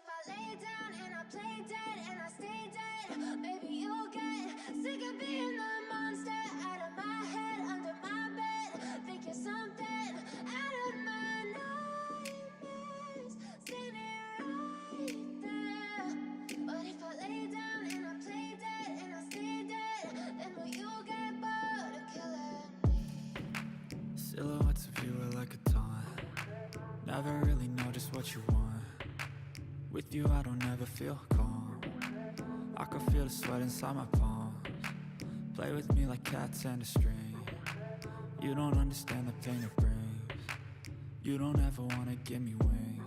if I lay down and I play dead and I stay dead, maybe you'll get sick of being the monster out of my head, under my bed. Think you're something out of my nightmares, standing right there. But if I lay down and I play dead and I stay dead, then will you get bored of killing me? Silhouettes of you are like a taunt. Never really know just what you want. With you I don't ever feel calm. I can feel the sweat inside my palms. Play with me like cats and a string. You don't understand the pain it brings. You don't ever wanna give me wings.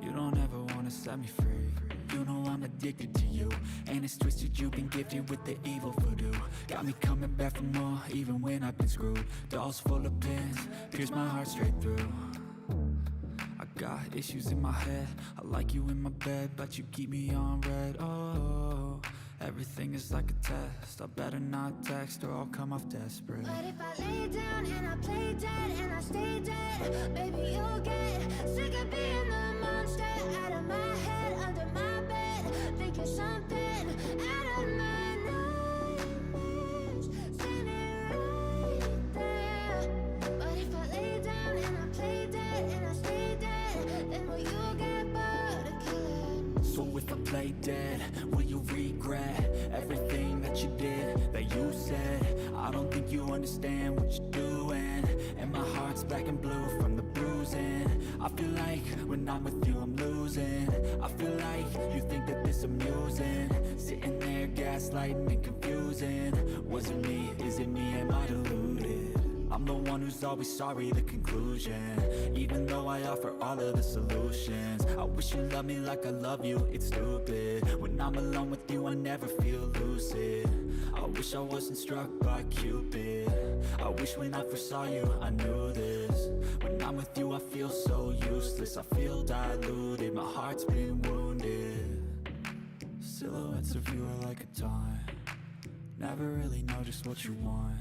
You don't ever wanna set me free. You know I'm addicted to you, and it's twisted, you've been gifted with the evil voodoo. Got me coming back for more, even when I've been screwed. Dolls full of pins, pierce my heart straight through. I got issues in my head, I like you in my bed, but you keep me on red. Oh, everything is like a test, I better not text or I'll come off desperate. But if I lay down and I play dead and I stay dead, maybe you'll get sick of being the monster out of my head, under my bed. Think you're something out of my nightmares, standing right there. But if I lay down and I play dead and I stay dead, then will you get bored of killing me? So if I play dead, will you regret everything that you did, that you said? I don't think you understand what you're doing, and my heart's black and blue from the bruising. I feel like when I'm with you I'm losing. I feel like you think that this amusing, sitting there gaslighting and confusing. Was it me? Is it me? Am I deluded? I'm the one who's always sorry, the conclusion. Even though I offer all of the solutions, I wish you loved me like I love you, it's stupid. When I'm alone with you I never feel lucid. I wish I wasn't struck by Cupid. I wish when I first saw you I knew this. When I'm with you I feel so useless, I feel diluted, my heart's been wounded. Silhouettes of you are like a taunt. Never really know just what you want.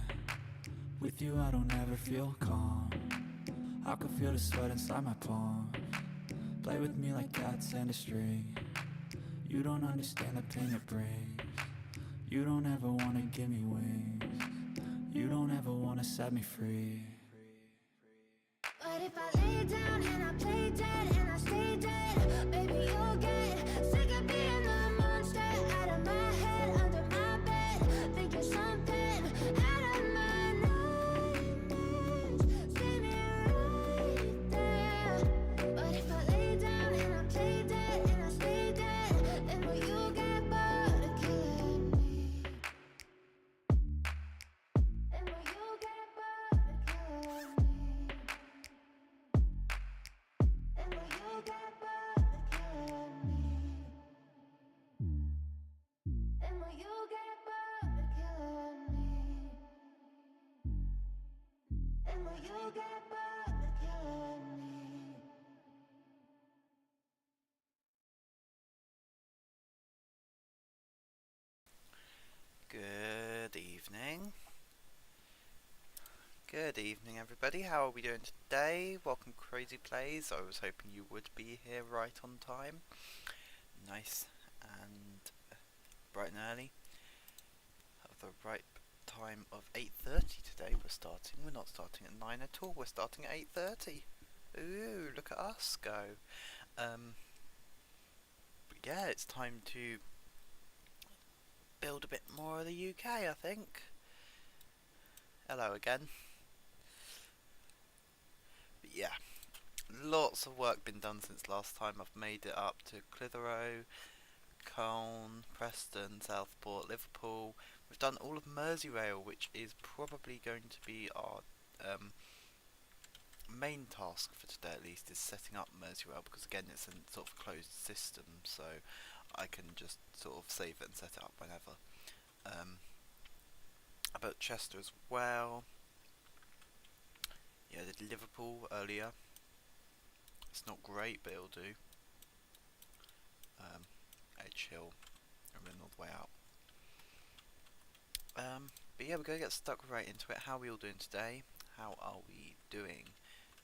With you I don't ever feel calm. I can feel the sweat inside my palms. Play with me like cats and a string. You don't understand the pain it brings. You don't ever wanna give me wings. You don't ever wanna set me free. But if I lay down and I play dead and I stay dead, maybe you'll get sick of being the monster out of my head, under my bed. Think you're something out of my nightmares, standing right there. But if I lay down and I play dead and I stay dead, then will you get bored of killing me? Then will you get bored of killing me? And will you get bored of killing me? And will you get bored of killing me? And will you get bored of killing me? Good evening. Good evening, everybody. How are we doing today? Welcome, Crazy Plays. I was hoping you would be here right on time. Nice and bright and early. At the right time of 8:30 today. We're starting. We're not starting at 9 at all. We're starting at 8:30. Ooh, look at us go. But yeah, it's time to build a bit more of the UK, I think. Hello again. But yeah, lots of work been done since last time. I've made it up to Clitheroe, Colne, Preston, Southport, Liverpool. We've done all of Merseyrail, which is probably going to be our main task for today, at least, is setting up Merseyrail, because again it's a sort of closed system, so I can just sort of save it and set it up whenever. About Chester as well. Yeah, I did Liverpool earlier. It's not great, but it'll do. Edge Hill, and then all the way out. But yeah, we're going to get stuck right into it. How are we all doing today? How are we doing?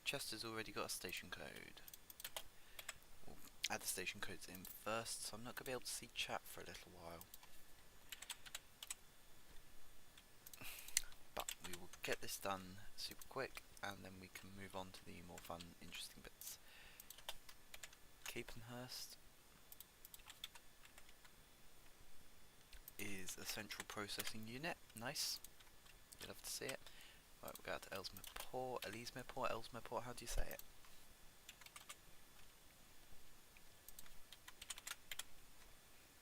Chester's already got a station code. We'll add the station codes in first, so I'm not going to be able to see chat for a little while. But we will get this done super quick, and then we can move on to the more fun, interesting bits. Capenhurst is a central processing unit. Nice. You'll love to see it. Right, we'll go out to Ellesmereport, how do you say it?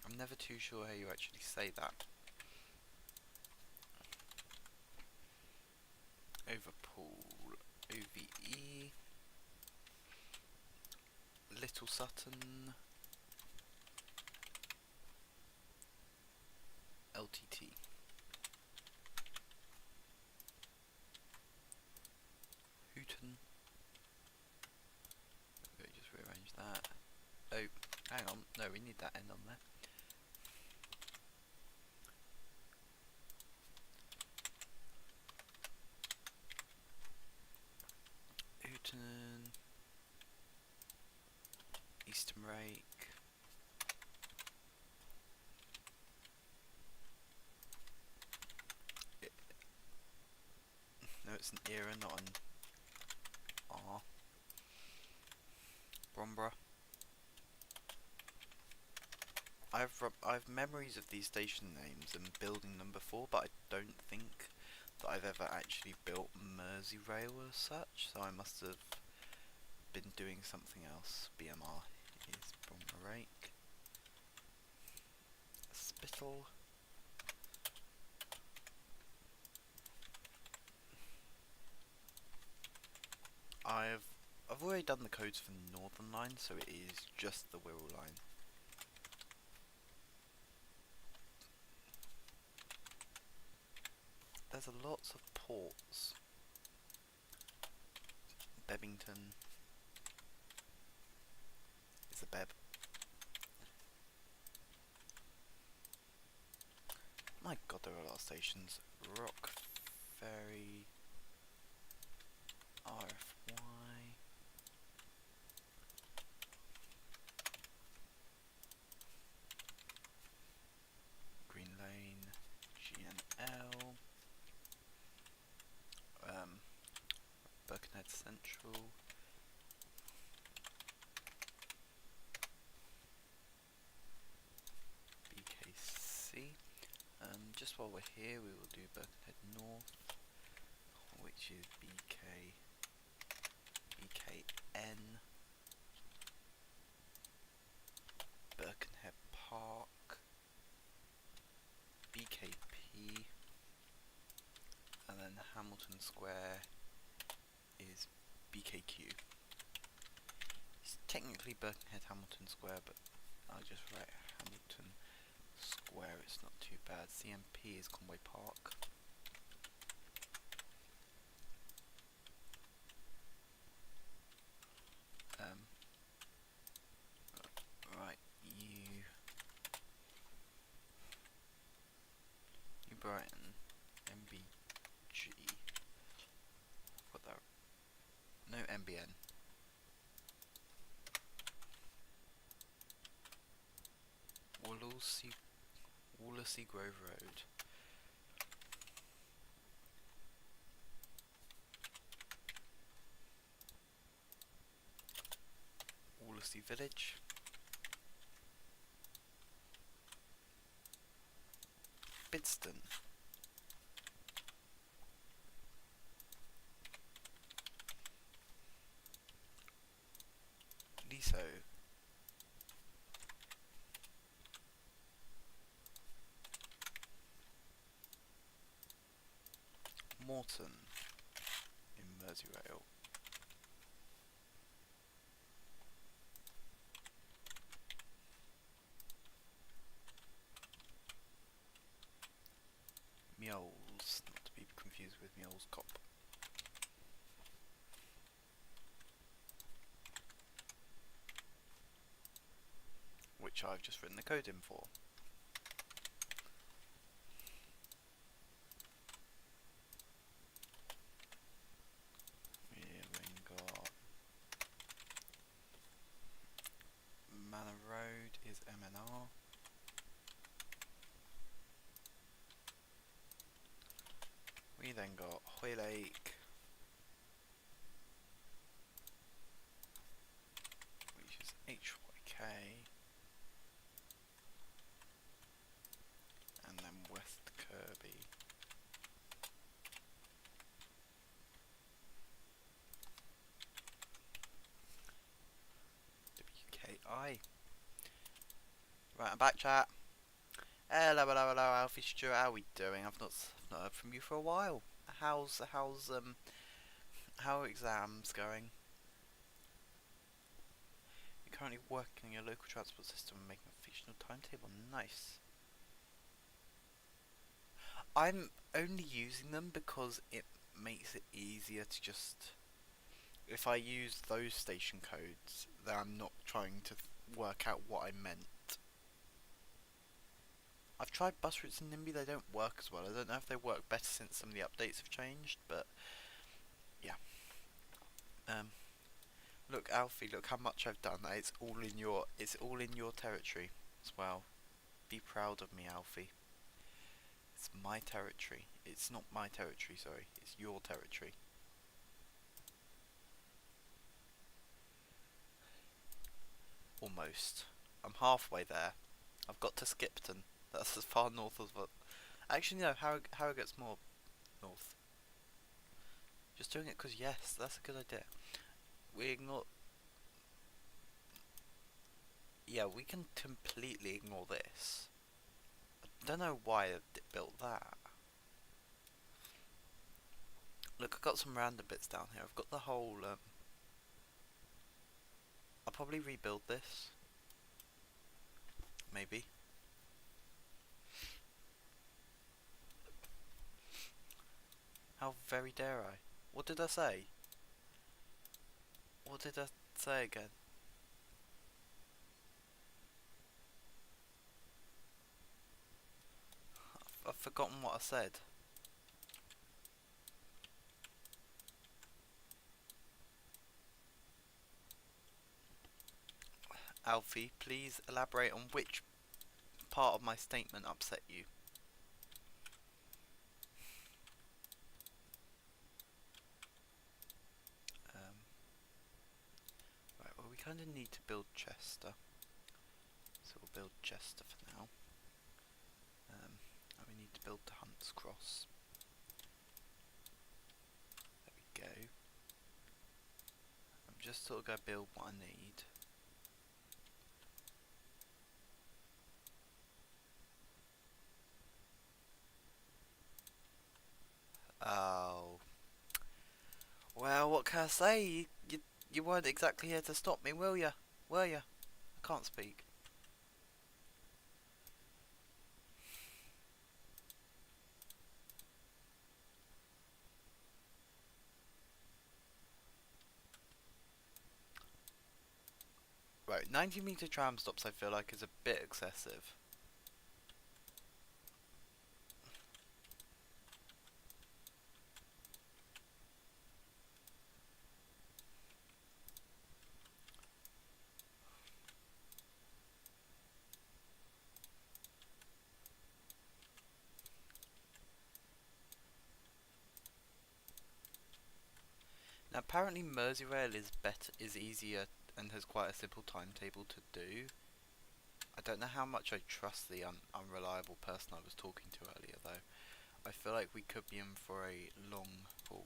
I'm never too sure how you actually say that. Overpool, OVE, Little Sutton, LTT. Hooton. Let me just rearrange that. Oh, hang on. No, we need that N on there. Hooton. Eastern Rake. No, it's an era, not an R. Bromborough. I've memories of these station names and building them before, but I don't think that I've ever actually built Merseyrail as such, so I must have been doing something else. BMR is Bromborough Rake. Spittle. I've already done the codes for the Northern Line, so it is just the Wirral line. There's a lots of ports. Bebington is a Beb. My god, there are a lot of stations. Rock Ferry, RFY, Green Lane, GNL, Birkenhead Central, BKC. Just while we're here, we will do Birkenhead North, which is BKN, Birkenhead Park, BKP, and then Hamilton Square is BKQ. It's technically Birkenhead Hamilton Square, but I'll just write Hamilton Square, it's not too bad. CMP is Conway Park. Right, you Brighton, MBG. What that? No MBN. Wallasey Grove Road. Wallasey Village. Bidston. Liso. Morton in Merseyrail. Meols, not to be confused with Meols Cop. Which I've just written the code in for. got Hoylake, which is HYK, and then West Kirby. WKI. Right, I'm back, chat. Hello, hello, hello, Alfie Stewart. How are we doing? I've not heard from you for a while. How are exams going? You're currently working in your local transport system and making a fictional timetable. Nice. I'm only using them because it makes it easier to just... If I use those station codes, then I'm not trying to work out what I meant. I've tried bus routes in NIMBY, they don't work as well. I don't know if they work better since some of the updates have changed, but yeah. Look, Alfie, look how much I've done. It's all in your territory as well. Be proud of me, Alfie. It's my territory. It's not my territory, sorry. It's your territory. Almost. I'm halfway there. I've got to Skipton. That's as far north as what... Actually, no, Harrogate's more north. Just doing it because, yes, that's a good idea. We ignore... Yeah, we can completely ignore this. I don't know why it built that. Look, I've got some random bits down here. I've got the whole... I'll probably rebuild this. Maybe. How very dare I? What did I say? What did I say again? I've forgotten what I said. Alfie, please elaborate on which part of my statement upset you. Right, well we kind of need to build Chester. So we'll build Chester for now. And we need to build the Hunts Cross. There we go. I'm just sort of going to build what I need. Oh. Well, what can I say? You weren't exactly here to stop me, will ya? Were ya? I can't speak. Right, 90-meter tram stops I feel like is a bit excessive. Now apparently Merseyrail is easier and has quite a simple timetable to do. I don't know how much I trust the unreliable person I was talking to earlier though. I feel like we could be in for a long haul.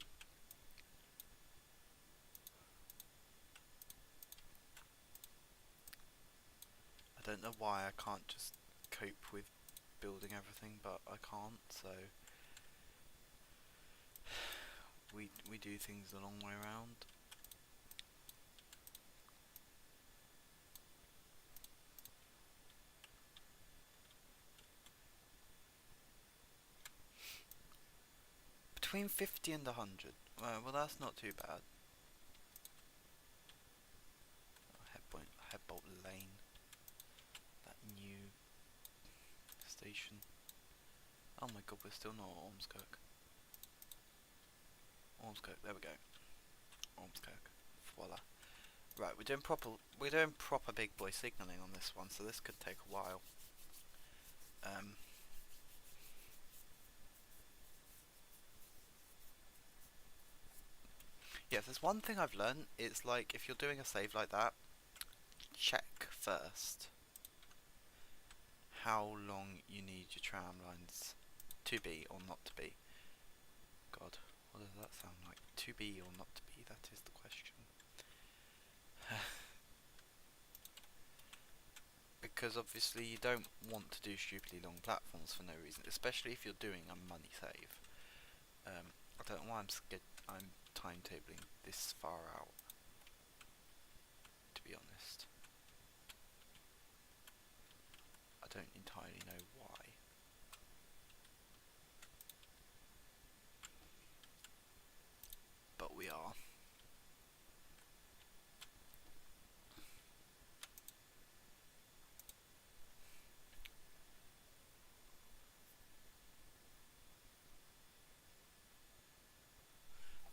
I don't know why I can't just cope with building everything, but I can't, so we do things the long way around. Between 50 and 100. Well, that's not too bad. Headbolt Lane. That new station. Oh my god, we're still not at Ormskirk. Ormskirk, there we go. Ormskirk. Voila. Right, we're doing proper big boy signalling on this one, so this could take a while. Yeah, if there's one thing I've learned, it's like if you're doing a save like that, check first how long you need your tram lines to be or not to be. God, what does that sound like? To be or not to be, that is the question. Because obviously you don't want to do stupidly long platforms for no reason, especially if you're doing a money save. I don't know why I'm timetabling this far out, to be honest. I don't entirely know why. But we are.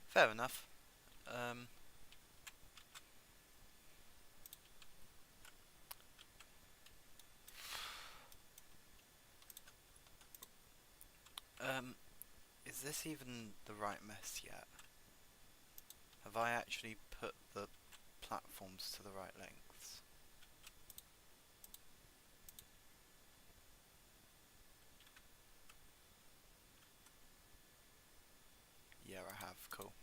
Fair enough. Is this even the right mess yet? Have I actually put the platforms to the right lengths? Yeah, I have. Cool.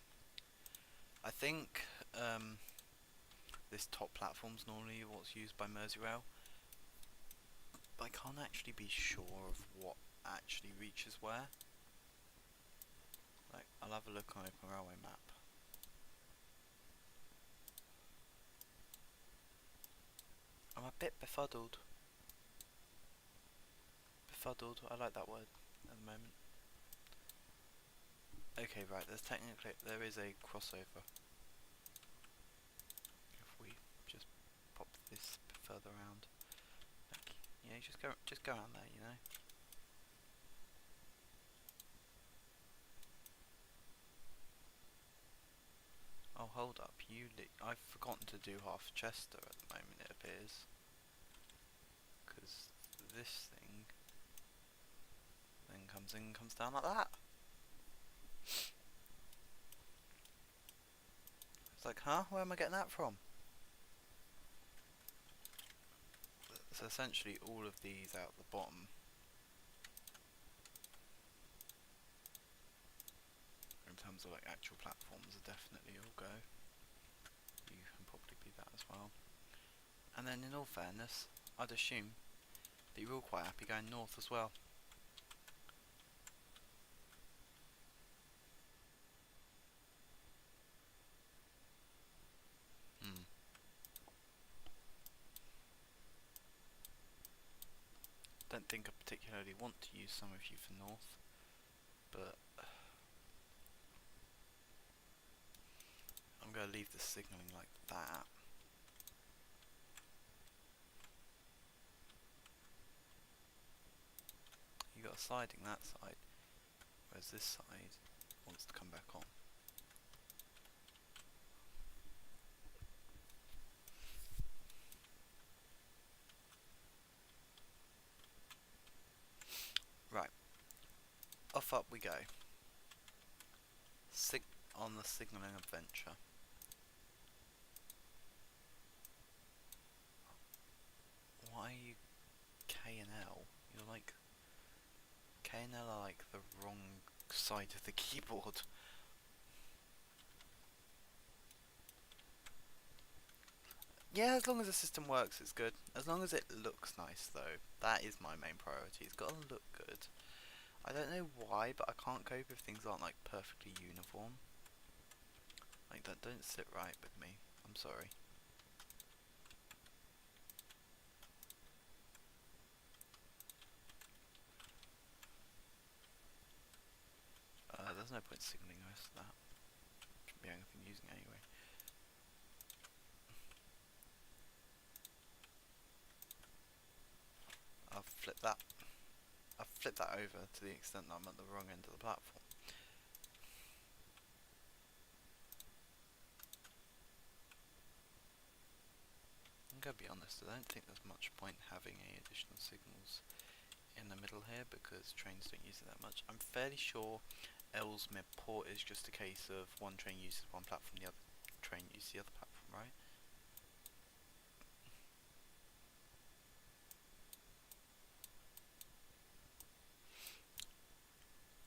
I think this top platform's normally what's used by Merseyrail, but I can't actually be sure of what actually reaches where. Like, I'll have a look on Open Railway map. I'm a bit befuddled. Befuddled, I like that word at the moment. Okay, right, there is a crossover. If we just pop this a bit further around. Like, you know, just go around there, you know. Oh, hold up, I've forgotten to do half Chester at the moment, it appears. Because this thing then comes in and comes down like that. It's like, huh? Where am I getting that from? So essentially all of these out the bottom in terms of like actual platforms are definitely all go. You can probably be that as well. And then in all fairness, I'd assume that you're all quite happy going north as well. Don't think I particularly want to use some of you for north, but I'm going to leave the signalling like that. You got a siding that side, whereas this side wants to come back on. Right, off up we go. On the signalling adventure. Why are you K and L? You're like K and L are like the wrong side of the keyboard. Yeah, as long as the system works, it's good. As long as it looks nice, though. That is my main priority. It's got to look good. I don't know why, but I can't cope if things aren't like perfectly uniform. Like that don't sit right with me. I'm sorry. There's no point signalling the rest of that. Shouldn't be anything using it anyway. I'll flip that. I've flipped that over to the extent that I'm at the wrong end of the platform. I'm gonna be honest, I don't think there's much point having any additional signals in the middle here because trains don't use it that much. I'm fairly sure Ellesmere Port is just a case of one train uses one platform, the other train uses the other platform, right?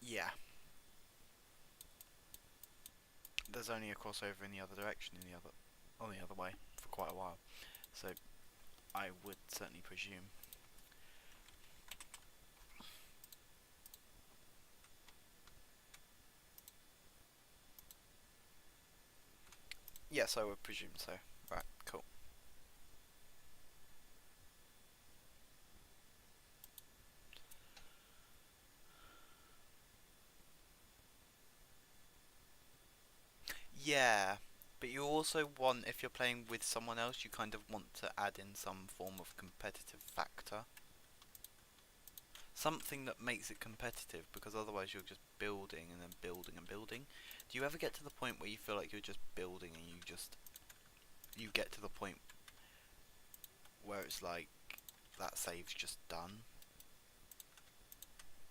Yeah. There's only a crossover in the other direction on the other way for quite a while, so I would certainly presume. Yes, I would presume so. Right, cool. Yeah, but you also want, if you're playing with someone else, you kind of want to add in some form of competitive factor. Something that makes it competitive, because otherwise you're just building and then building and building. Do you ever get to the point where you feel like you're just building and you get to the point where it's like that save's just done?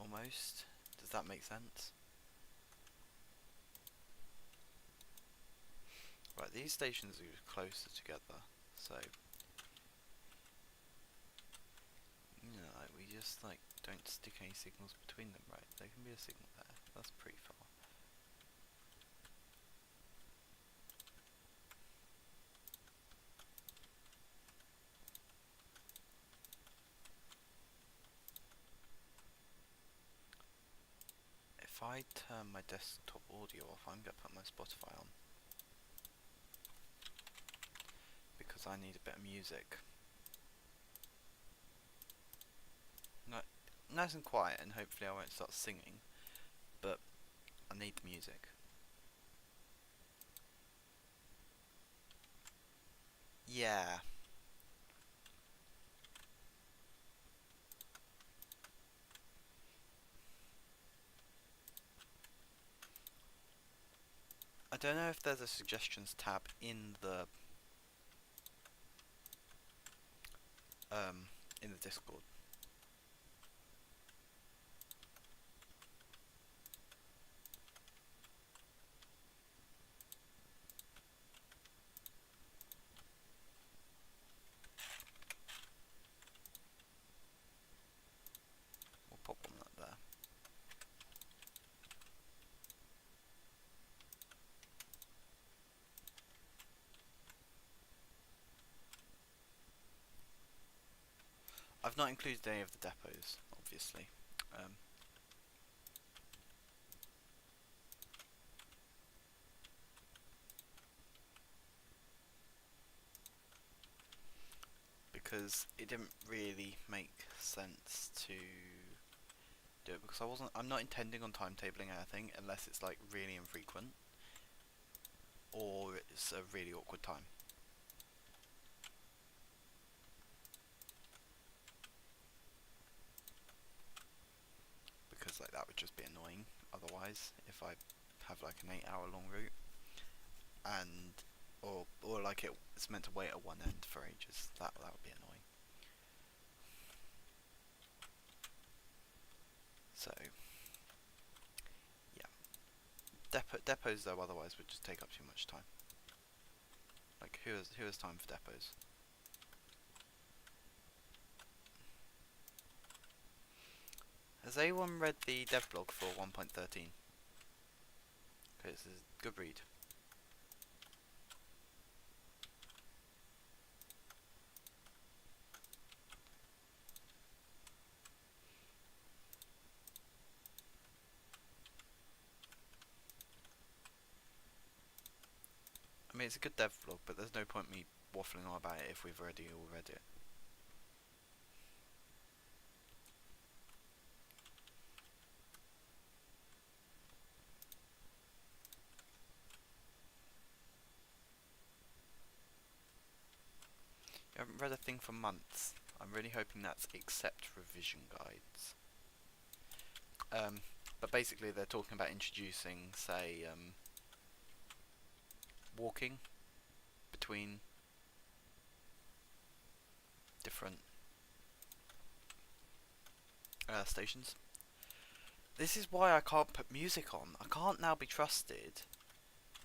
Almost. Does that make sense? Right, these stations are closer together, so like we just like don't stick any signals between them, right? There can be a signal there. That's pretty far. If I turn my desktop audio off, I'm gonna put my Spotify on because I need a bit of music. Nice and quiet, and hopefully I won't start singing, but I need the music. Yeah. I don't know if there's a suggestions tab in the Discord. We'll pop on that there. I've not included any of the depots, obviously. Because it didn't really make sense to do it, because I'm not intending on timetabling anything unless it's like really infrequent or it's a really awkward time. Because like that would just be annoying otherwise if I have like an 8-hour long route and or like it's meant to wait at one end for ages. That would be annoying. So yeah, depots though otherwise would just take up too much time. Like who has time for depots? Has anyone read the devblog for 1.13? Okay, this is a good read. I mean, it's a good devlog, but there's no point me waffling on about it if we've already all read it. I haven't read a thing for months. I'm really hoping that's except revision guides. But basically they're talking about introducing, say, walking between different stations. This is why I can't put music on. I can't now be trusted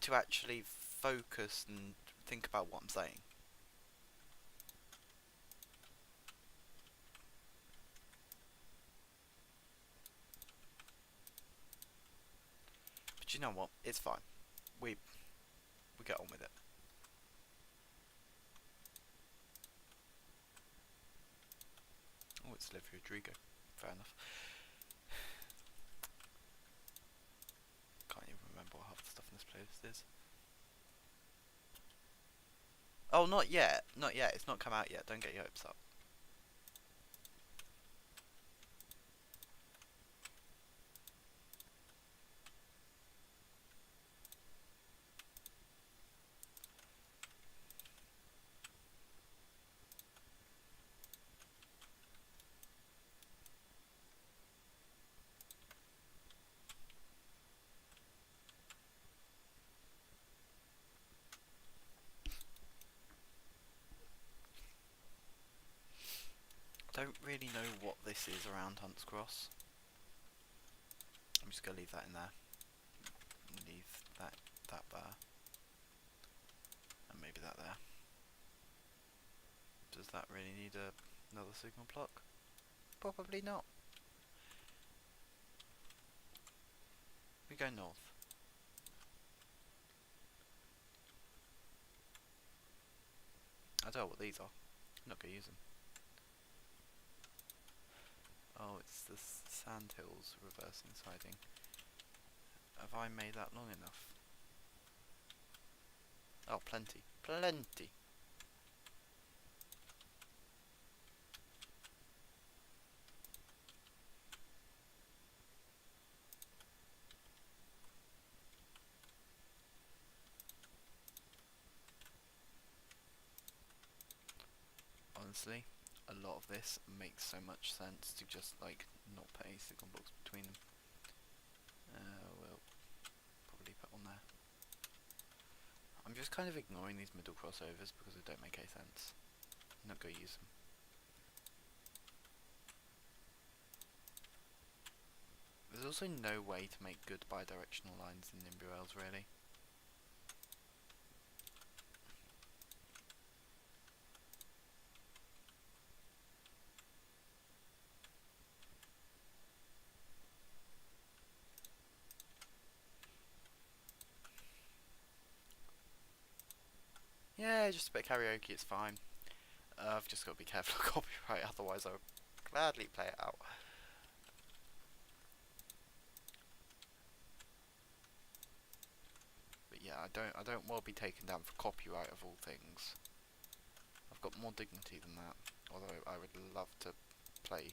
to actually focus and think about what I'm saying. But you know what? It's fine. We get on with it. Oh, it's Olivia Rodrigo. Fair enough. Can't even remember what half the stuff in this playlist is. Oh, not yet. Not yet. It's not come out yet. Don't get your hopes up. Don't really know what this is around Hunts Cross. I'm just gonna leave that in there. Leave that there. And maybe that there. Does that really need another signal block? Probably not. We go north. I don't know what these are. I'm not gonna use them. Oh, it's the sandhills reversing siding. Have I made that long enough? Oh, plenty. Plenty! Honestly, a lot of this makes so much sense to just like not put any signal blocks between them. We'll probably put on there. I'm just kind of ignoring these middle crossovers because they don't make any sense. I'm not going to use them. There's also no way to make good bidirectional lines in NIMBY rails, really. Yeah, just a bit of karaoke, it's fine. I've just got to be careful of copyright, otherwise I would gladly play it out. But yeah, I don't want to be taken down for copyright of all things. I've got more dignity than that, although I would love to play,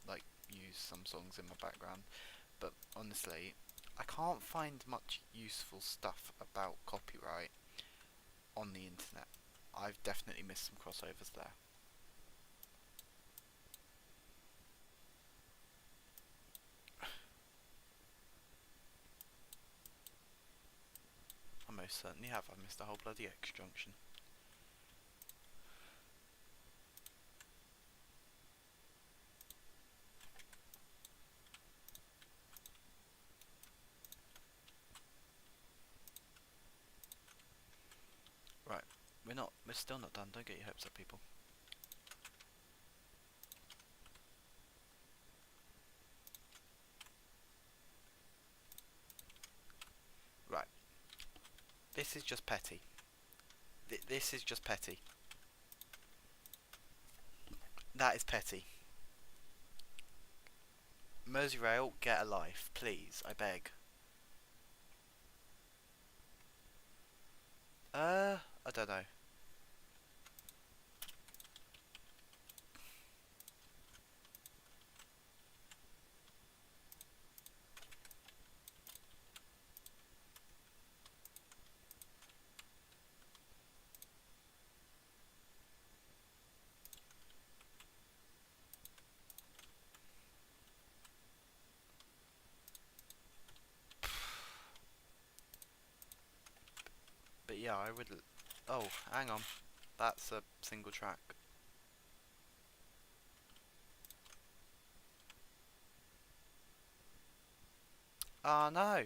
like, use some songs in my background. But honestly, I can't find much useful stuff about copyright on the internet. I've definitely missed some crossovers there. I most certainly have. I've missed a whole bloody X junction. Right, we're still not done. Don't get your hopes up, people. Right, this is just petty. This is just petty. That is petty. Merseyrail, get a life, please, I beg. I don't know. But yeah, I would... Oh, hang on. That's a single track. Oh no.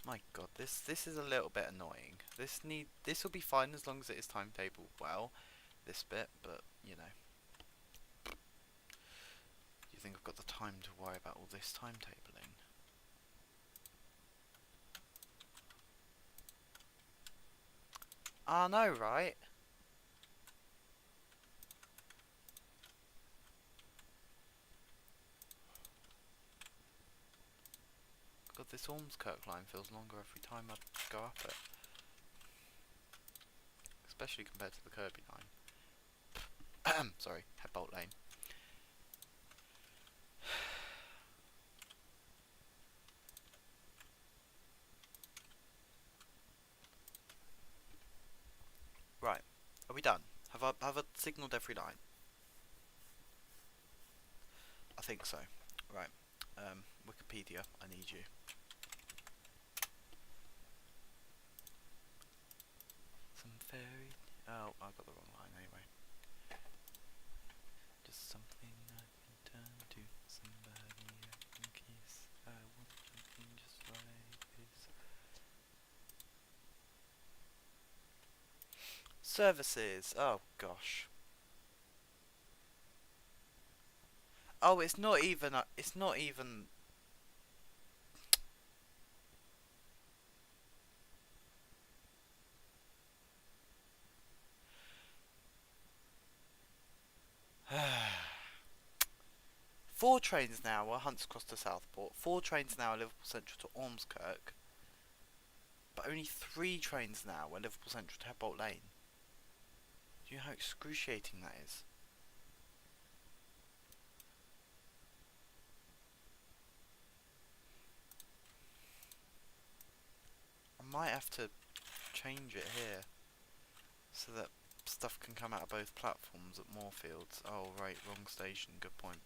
My god, this is a little bit annoying. This will be fine as long as it is timetabled well, this bit, but you know. Do you think I've got the time to worry about all this timetabling? Ah no, right? God, this Ormskirk line feels longer every time I go up it. Especially compared to the Kirby line. Sorry, Headbolt Lane. Right, are we done? Have I signalled every line? I think so. Right, Wikipedia, I need you. Some fairy... Oh, I got the wrong line anyway. Just something I can turn to, somebody I can kiss. I want something just like this. Services. Oh gosh. Oh, it's not even. It's not even. Four trains now are Hunts Cross to Southport. 4 trains now are Liverpool Central to Ormskirk. But only 3 trains now are Liverpool Central to Headbolt Lane. Do you know how excruciating that is? I might have to change it here so that stuff can come out of both platforms at Moorfields. Oh right, wrong station, good point.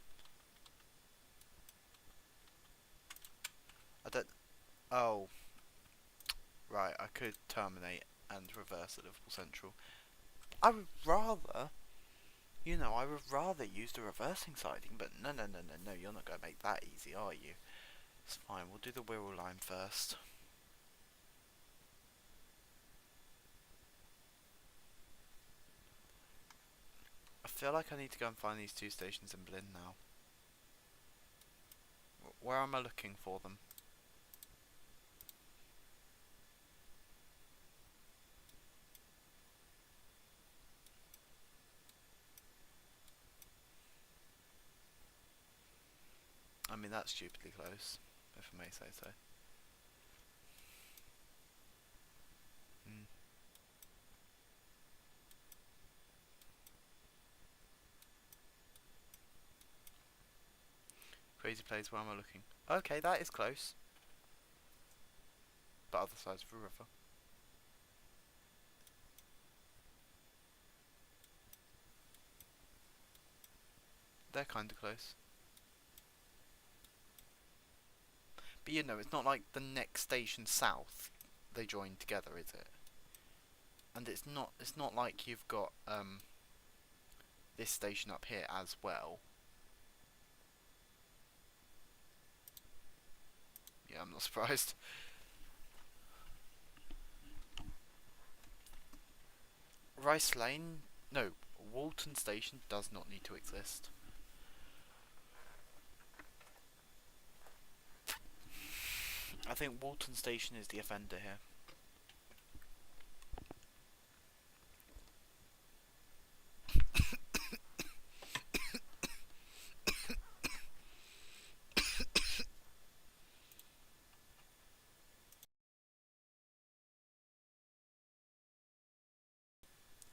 I don't... Oh. Right, I could terminate and reverse at Liverpool Central. I would rather... You know, I would rather use the reversing siding, but no, you're not going to make that easy, are you? It's fine, we'll do the Wirral line first. I feel like I need to go and find these 2 stations in Blin now. Where am I looking for them? I mean, that's stupidly close, if I may say so. Crazy Place, where am I looking? Okay, that is close. But other sides of the river. They're kind of close. But you know, it's not like the next station south they join together, is it? And it's not like you've got this station up here as well. Yeah, I'm not surprised. Rice Lane? No, Walton Station does not need to exist. I think Walton Station is the offender here.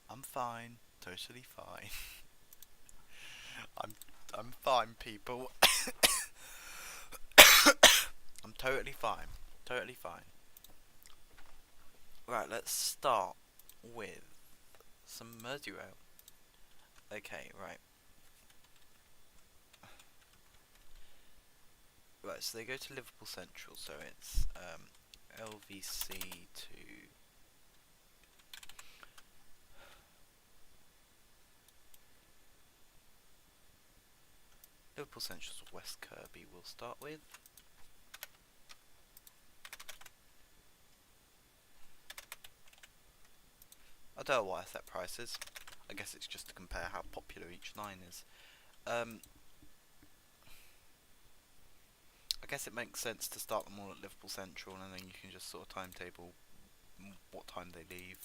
I'm fine, totally fine. I'm fine, people. I'm totally fine, totally fine. Right, let's start with some Merseyrail. Okay, right. Right, so they go to Liverpool Central, so it's LVC to Liverpool Central's West Kirby we'll start with. I don't know why I set prices. I guess it's just to compare how popular each line is. I guess it makes sense to start them all at Liverpool Central, and then you can just sort of timetable what time they leave,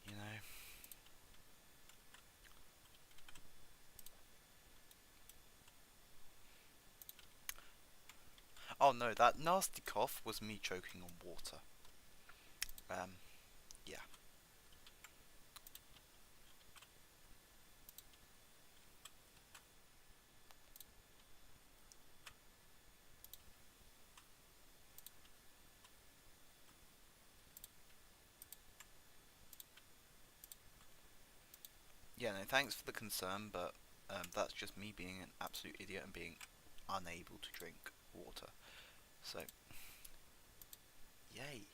you know. Oh no, that nasty cough was me choking on water. Yeah. Yeah, no, thanks for the concern, but that's just me being an absolute idiot and being unable to drink water. So, yay.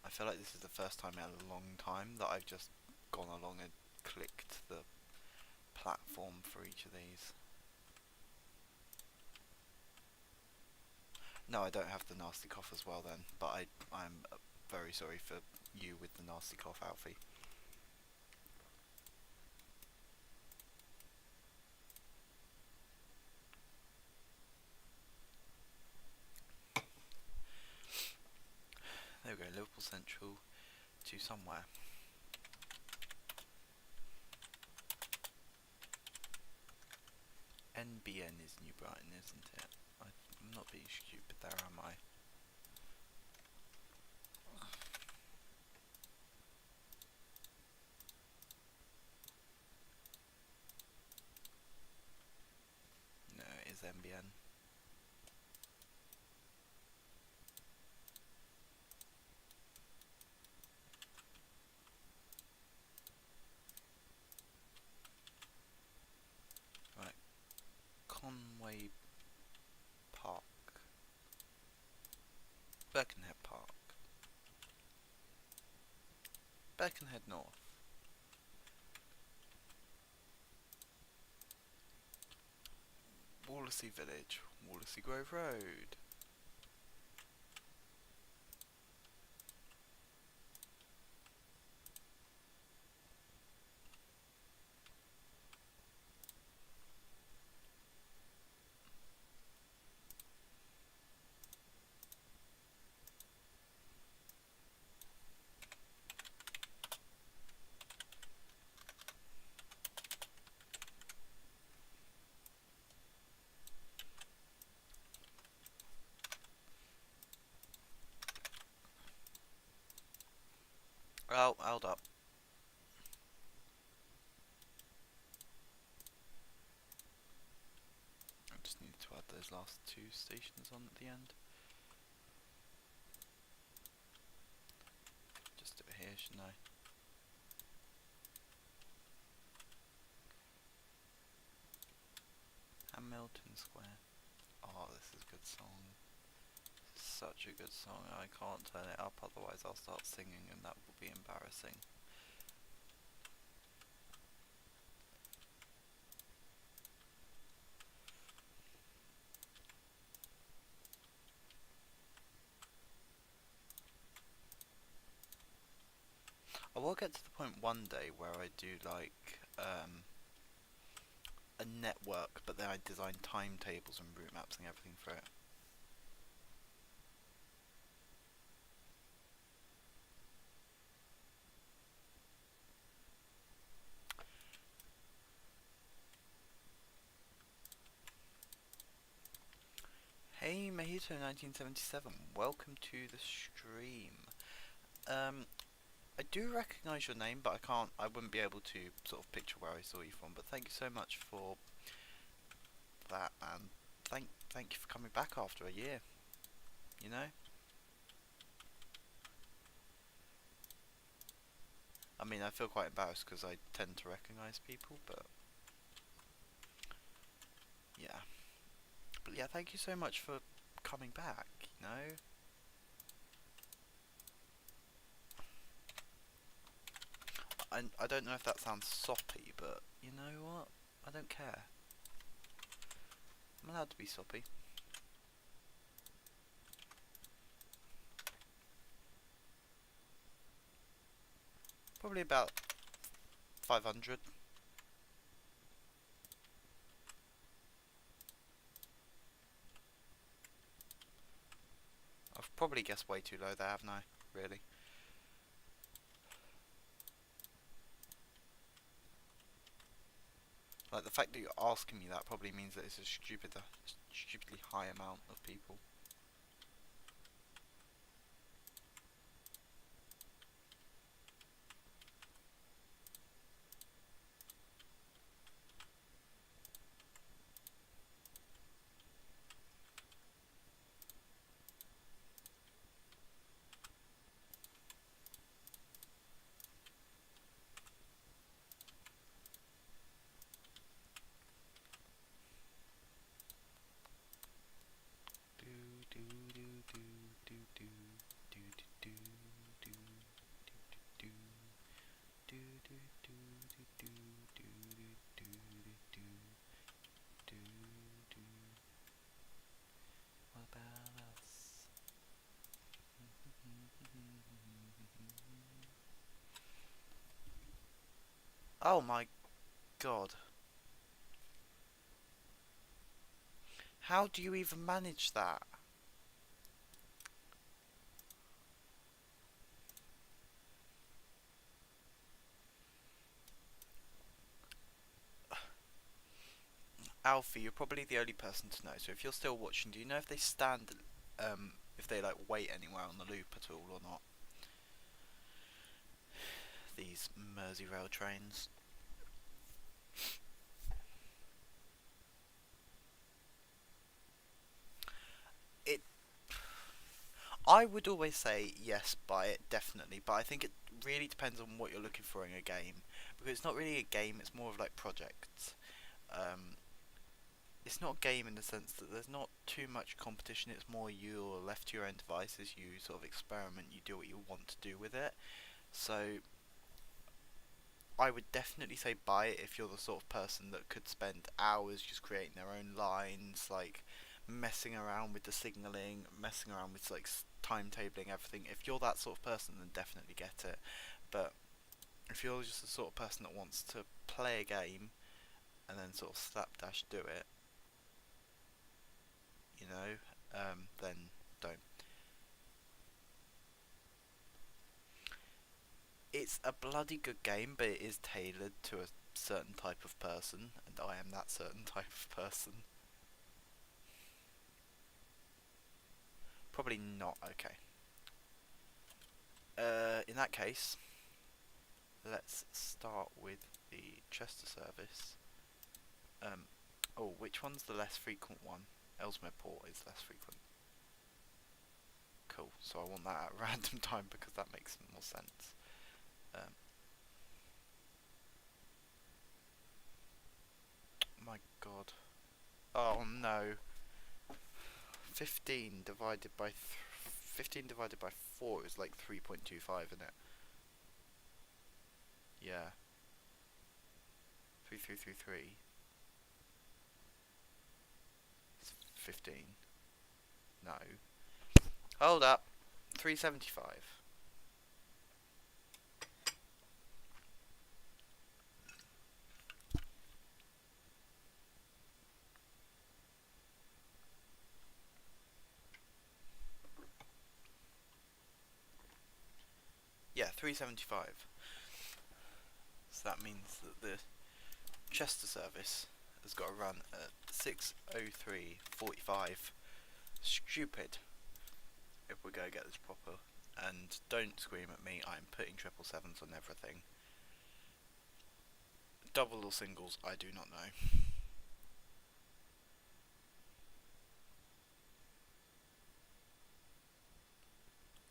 I feel like this is the first time in a long time that I've just gone along and clicked the platform for each of these. No, I don't have the nasty cough as well then, but I'm very sorry for you with the nasty cough, Alfie. There we go, Liverpool Central to somewhere. NBN is New Brighton, isn't it? I'm not being stupid there, am I? No, it is NBN. Right, Conway Park. Birkenhead Park. Birkenhead North. Wallasey Village. Wallasey Grove Road. Oh, hold up. I just need to add those last two stations on at the end. Just do it here, shouldn't I? Hamilton Square. Oh, this is a good song. Such a good song. I can't turn it up, otherwise I'll start singing and that will be embarrassing. I will get to the point one day where I do like a network, but then I design timetables and route maps and everything for it. Hey Mojito1977, welcome to the stream. I do recognise your name, but I wouldn't be able to sort of picture where I saw you from, but thank you so much for that, and thank you for coming back after a year, you know? I mean, I feel quite embarrassed because I tend to recognise people, but yeah. But yeah, thank you so much for coming back, you know? I don't know if that sounds soppy, but you know what? I don't care. I'm allowed to be soppy. Probably about 500. I've probably guessed way too low there, haven't I? Really? Like, the fact that you're asking me that probably means that it's a stupidly high amount of people. What about us? Oh my god. How do you even manage that? Alfie, you're probably the only person to know, so if you're still watching, do you know if they stand, if they like wait anywhere on the loop at all or not? These Merseyrail trains. I would always say yes, buy it, definitely, but I think it really depends on what you're looking for in a game, because it's not really a game, it's more of like projects. It's not a game in the sense that there's not too much competition, it's more you're left to your own devices, you sort of experiment, you do what you want to do with it. So I would definitely say buy it if you're the sort of person that could spend hours just creating their own lines, like messing around with the signalling, messing around with like timetabling everything. If you're that sort of person, then definitely get it. But if you're just the sort of person that wants to play a game and then sort of slapdash do it, you know, then don't. It's a bloody good game, but it is tailored to a certain type of person, and I am that certain type of person. Probably not. Okay. In that case, let's start with the Chester service. Oh, which one's the less frequent one? Ellesmere Port is less frequent. Cool. So I want that at random time because that makes more sense. My God. Oh no. 15 divided by 4 is like 3.25, isn't it? Yeah. 3333. It's 15. No. Hold up. 375. Yeah, 375. So that means that the Chester service has got to run at 6:03:45. Stupid. If we're going to get this proper. And don't scream at me, I'm putting 777s on everything. Double or singles, I do not know.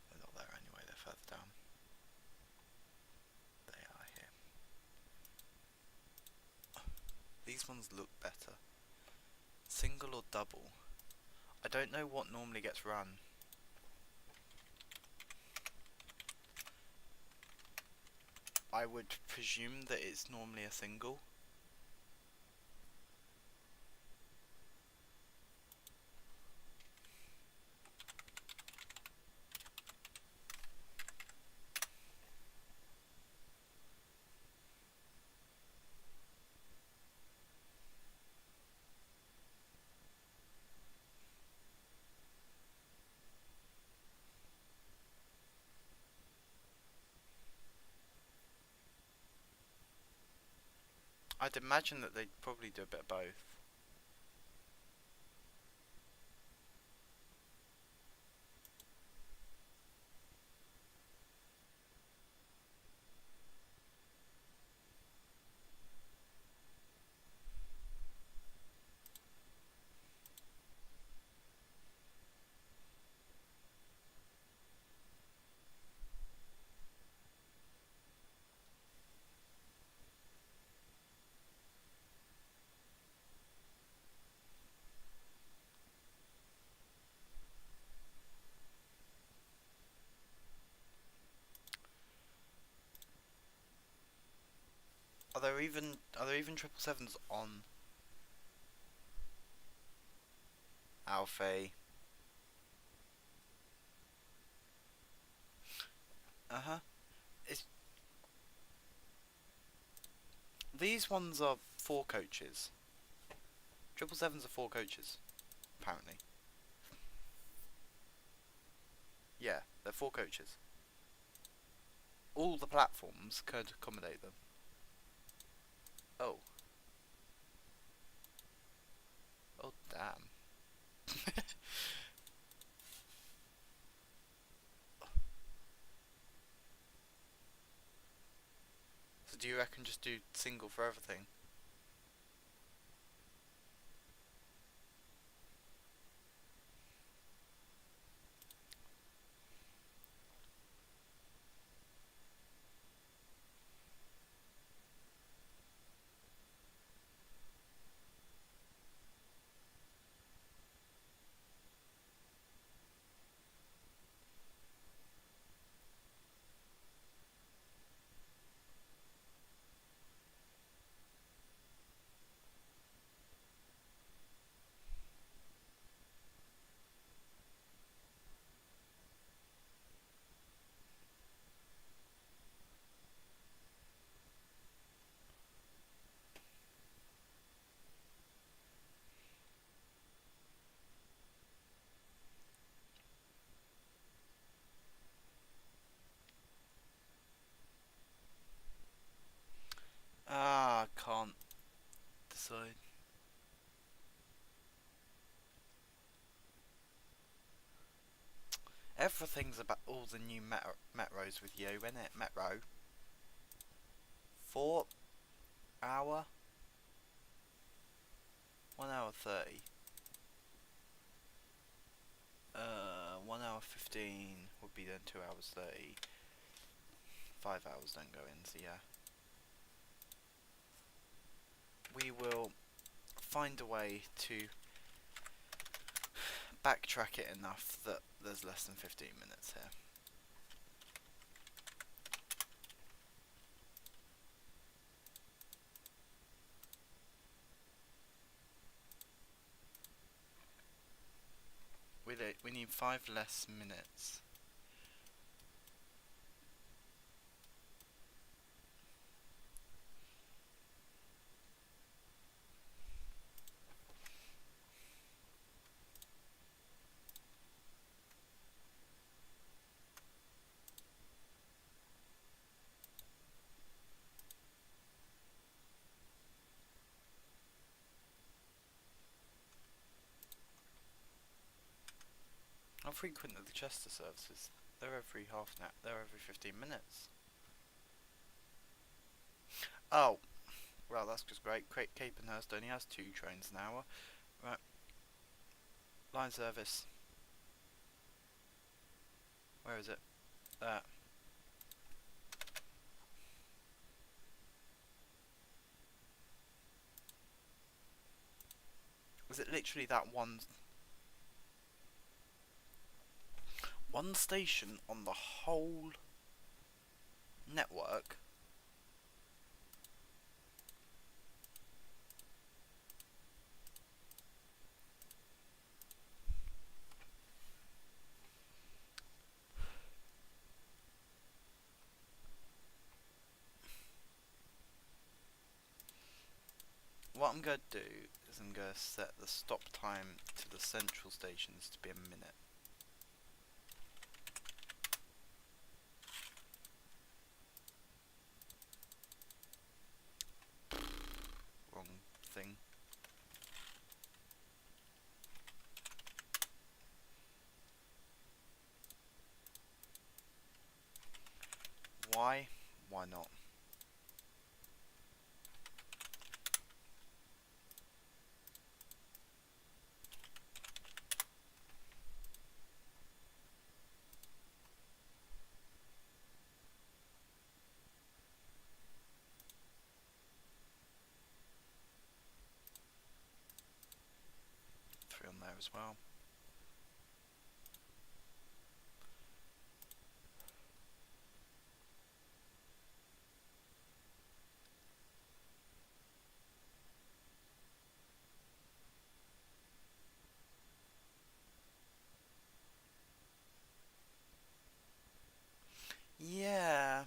They're not there anyway, they're further down. They are here. These ones look better. Single or double? I don't know what normally gets run. I would presume that it's normally a single. I'd imagine that they'd probably do a bit of both. Are there even 777s on Alfie? Uh-huh. It's These ones are 4 coaches. 777s are 4 coaches, apparently. Yeah, they're 4 coaches. All the platforms could accommodate them. Oh. Oh, damn. So do you reckon just do single for everything? Ah, can't decide. Everything's about all the new metros with you, isn't it? Metro. 4 hour? 1 hour 30. 1 hour 15 would be then 2 hours 30. 5 hours don't go in, so yeah. We will find a way to backtrack it enough that there's less than 15 minutes here. We need 5 less minutes. How frequent are the Chester services? They're every half an hour. They're every 15 minutes. Oh, well, that's just great. Cape and Hurst only has 2 trains an hour. Right. Line service. Where is it? There. Is it literally that one station on the whole network? what I'm going to do is I'm going to set the stop time to the central stations to be a minute. Wrong thing. Why? Why not? Three on there as well. Yeah.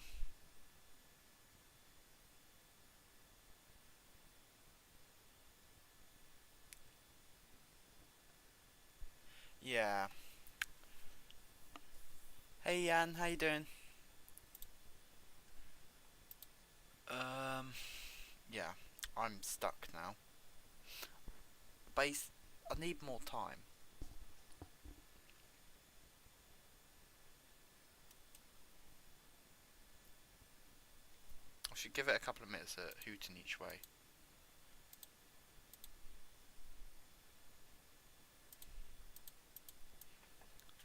Yeah. Hey Jan, how you doing? Yeah, I'm stuck now. Base, I need more time. I should give it a couple of minutes at hooting each way.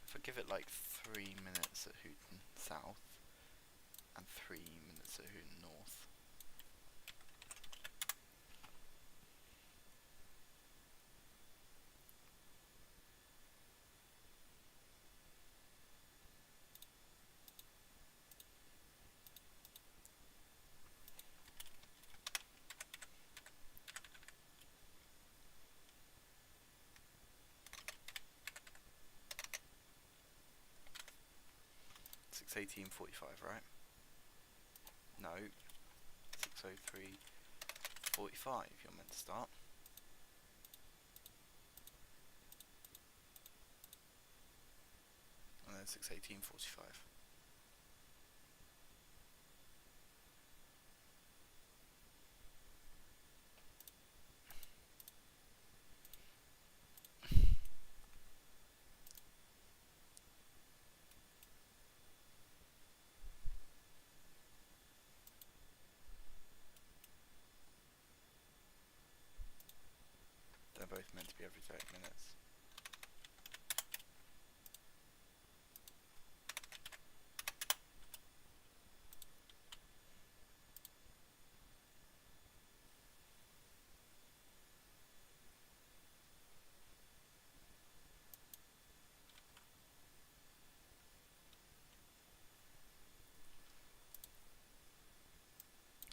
If I give it like 3 minutes at Hooton South and 3 minutes at Hooton North. Six 18:45, right? No, 6:03:45. You're meant to start. And then 6:18:45. They're both meant to be every 30 minutes.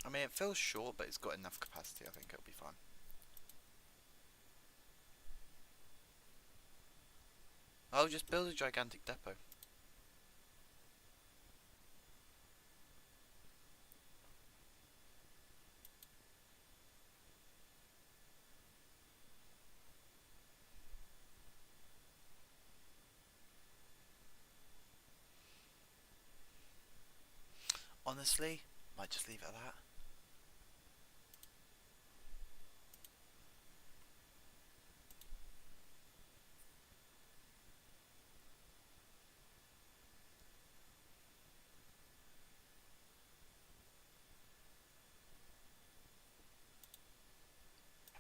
I mean, it feels short, but it's got enough capacity. I think it'll be fine. I'll just build a gigantic depot. Honestly, might just leave it at that.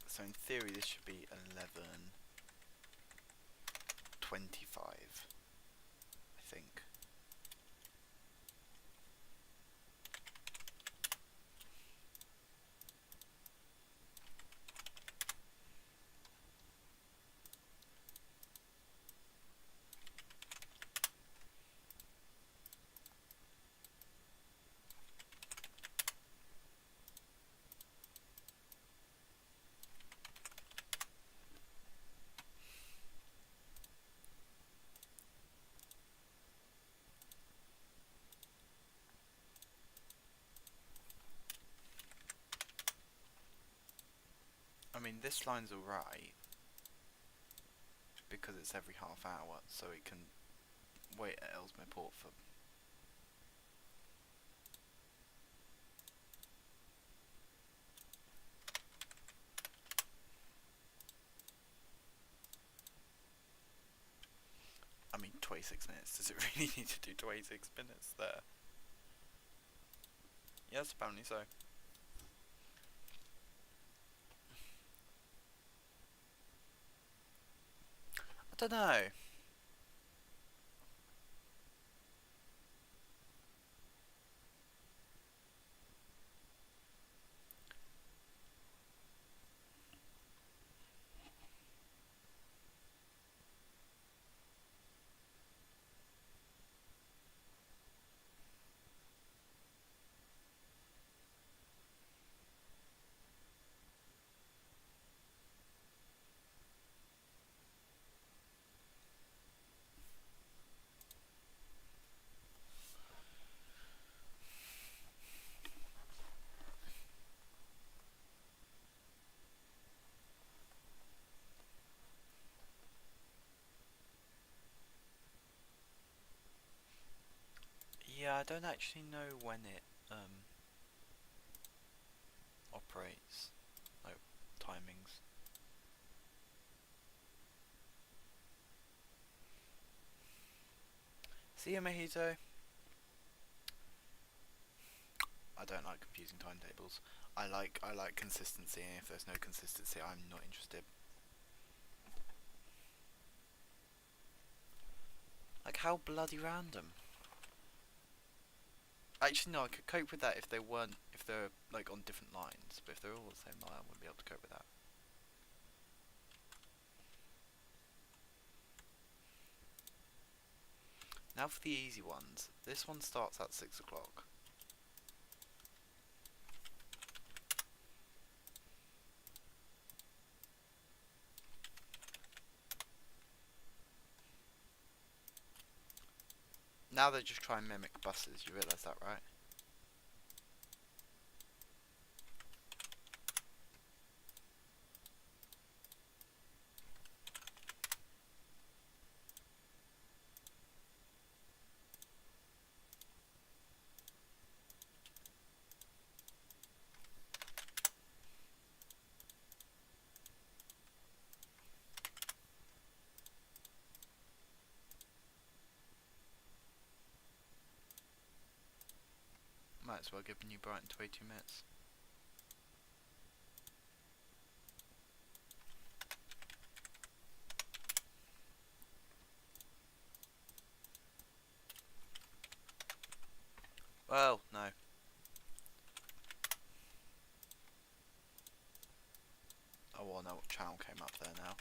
So in theory this should be 11:25, I think. mean, this line's alright because it's every half hour, so it can wait at Ellesmere Port for... I mean, 26 minutes. Does it really need to do 26 minutes there? Yes, apparently so. I don't know. Yeah, I don't actually know when it operates. Like, timings. See you, Mojito. I don't like confusing timetables. I like consistency, and if there's no consistency, I'm not interested. Like, how bloody random. Actually, no, I could cope with that if they weren't, if they're like on different lines. But if they're all the same line, I wouldn't be able to cope with that. Now for the easy ones. This one starts at 6 o'clock. Now they just try and mimic buses, you realise that, right? Might as well give New Brighton 22 minutes. Well, no. Oh, well, no, what channel came up there now.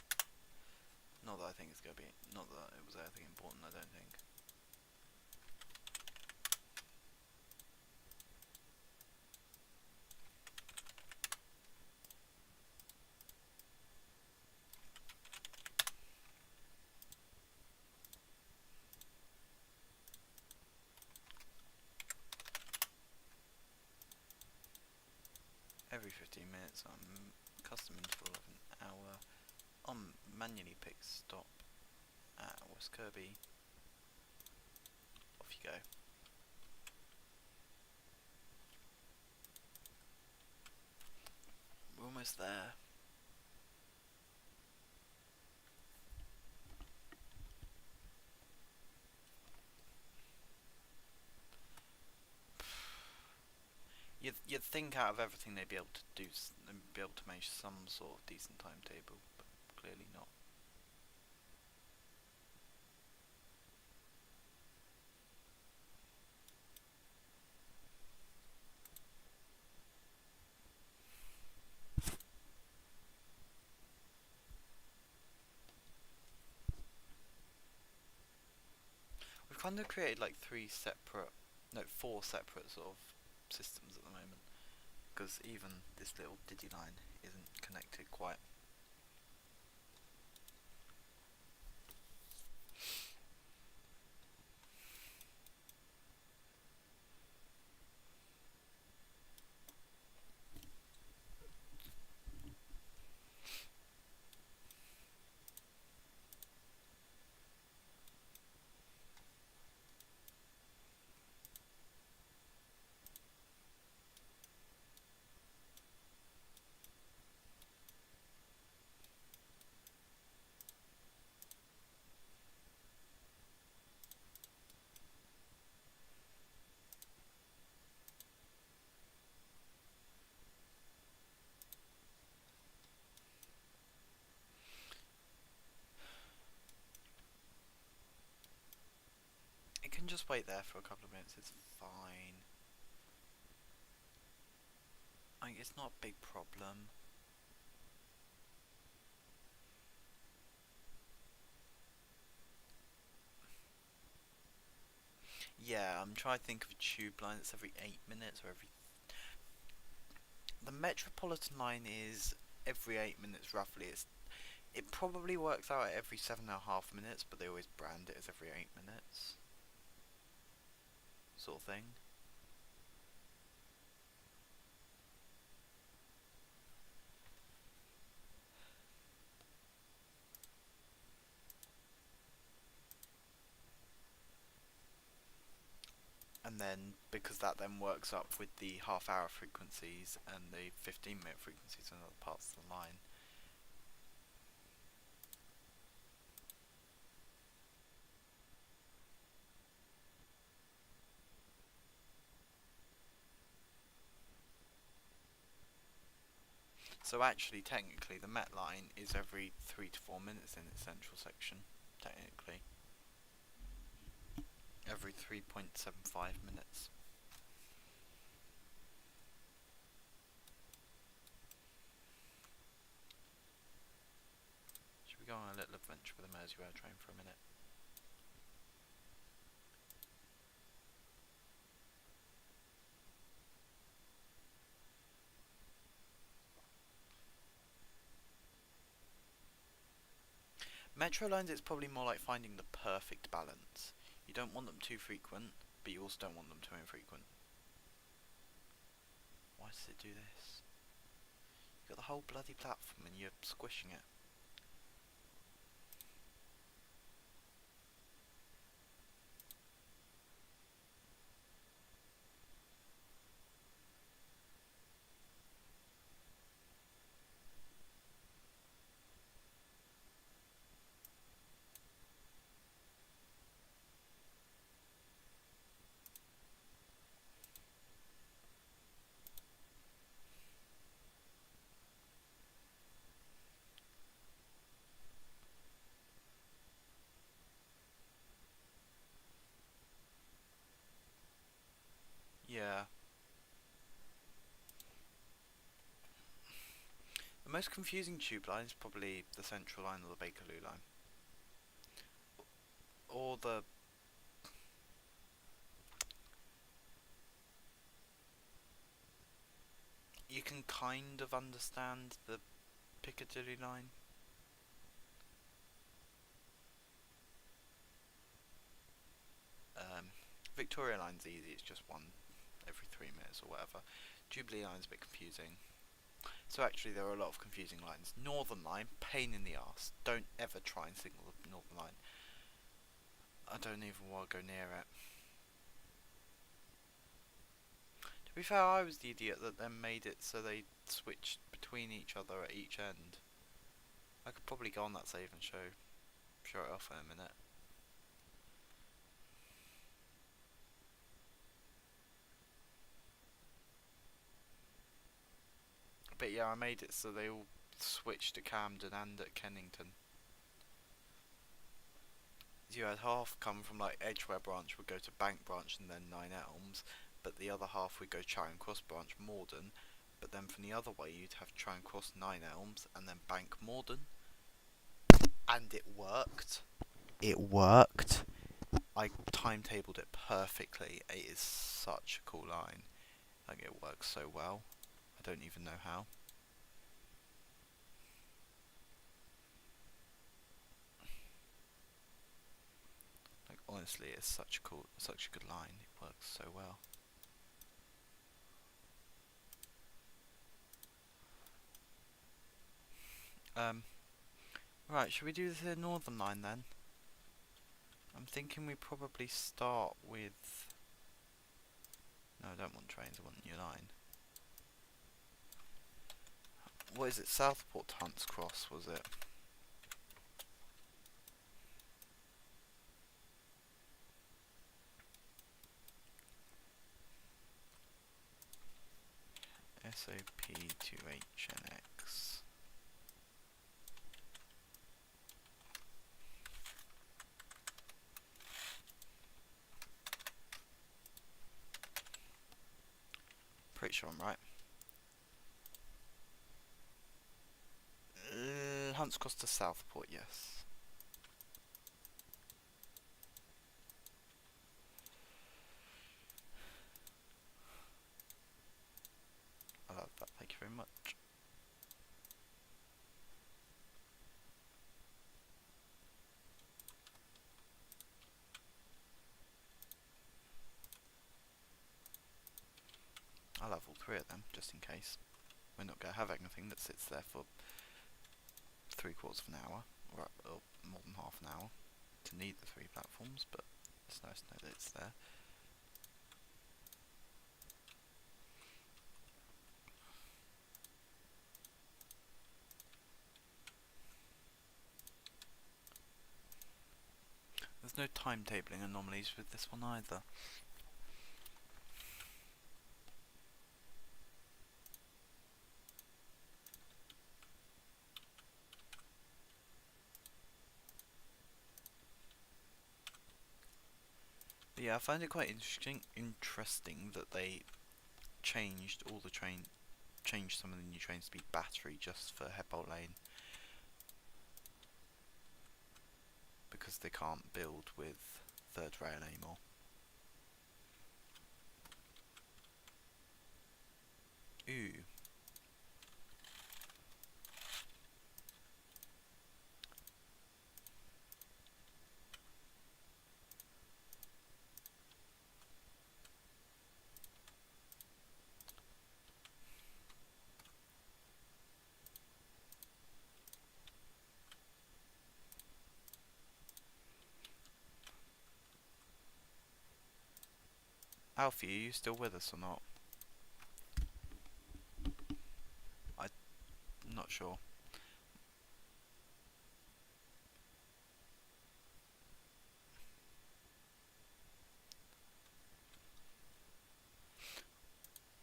Not that I think it's going to be, not that it was anything important, I don't think. Every 15 minutes on custom interval of an hour. On manually pick stop at West Kirby. Off you go. We're almost there. You'd think out of everything they'd be able to do, they'd be able to make some sort of decent timetable, but clearly not. We've kind of created like four separate sort of systems at the moment, because even this little digi line isn't connected quite. just wait there for a couple of minutes, it's fine. Like, it's not a big problem. Yeah, I'm trying to think of a tube line that's every 8 minutes or every... The Metropolitan line is every 8 minutes roughly. It probably works out at every 7.5 minutes, but they always brand it as every 8 minutes. Sort of thing. And then, because that then works up with the half-hour frequencies and the 15-minute frequencies on other parts of the line. So actually, technically, the Met line is every 3 to 4 minutes in its central section, technically. Every 3.75 minutes. Should we go on a little adventure with a Merseyrail train for a minute? Metro lines, it's probably more like finding the perfect balance. You don't want them too frequent, but you also don't want them too infrequent. Why does it do this? You've got the whole bloody platform and you're squishing it. Yeah. The most confusing tube line is probably the Central line or the Bakerloo line. Or the... You can kind of understand the Piccadilly line. Victoria line's easy, it's just one every 3 minutes or whatever. Jubilee line's a bit confusing. So actually there are a lot of confusing lines. Northern line, pain in the arse. Don't ever try and signal the Northern line. I don't even want to go near it. To be fair, I was the idiot that then made it so they switched between each other at each end. I could probably go on that save and show it off in a minute. But yeah, I made it so they all switched to Camden and at Kennington. You had half come from like Edgware branch would go to Bank branch and then Nine Elms, but the other half would go Charing Cross branch Morden, but then from the other way you'd have Charing Cross Nine Elms and then Bank Morden. And it worked. It worked. I timetabled it perfectly. It is such a cool line. Like, it works so well. I don't even know how. Like, honestly, it's such a good line. It works so well. Right, should we do the Northern line then? I'm thinking we probably start with... No, I don't want trains, I want a new line. What is it? Southport to Hunts Cross, was it? SOP to HNX. pretty sure I'm right. Hunts Cross to Southport, yes. I love that, thank you very much. I'll have all three of them, just in case. We're not going to have anything that sits there for 3/4 of an hour, or more than half an hour, to need the 3 platforms, but it's nice to know that it's there. There's no timetabling anomalies with this one either. But yeah, I find it quite interesting that they changed all the changed some of the new trains to be battery just for Headbolt Lane, because they can't build with third rail anymore. Ooh. Alfie, are you still with us or not? I'm not sure.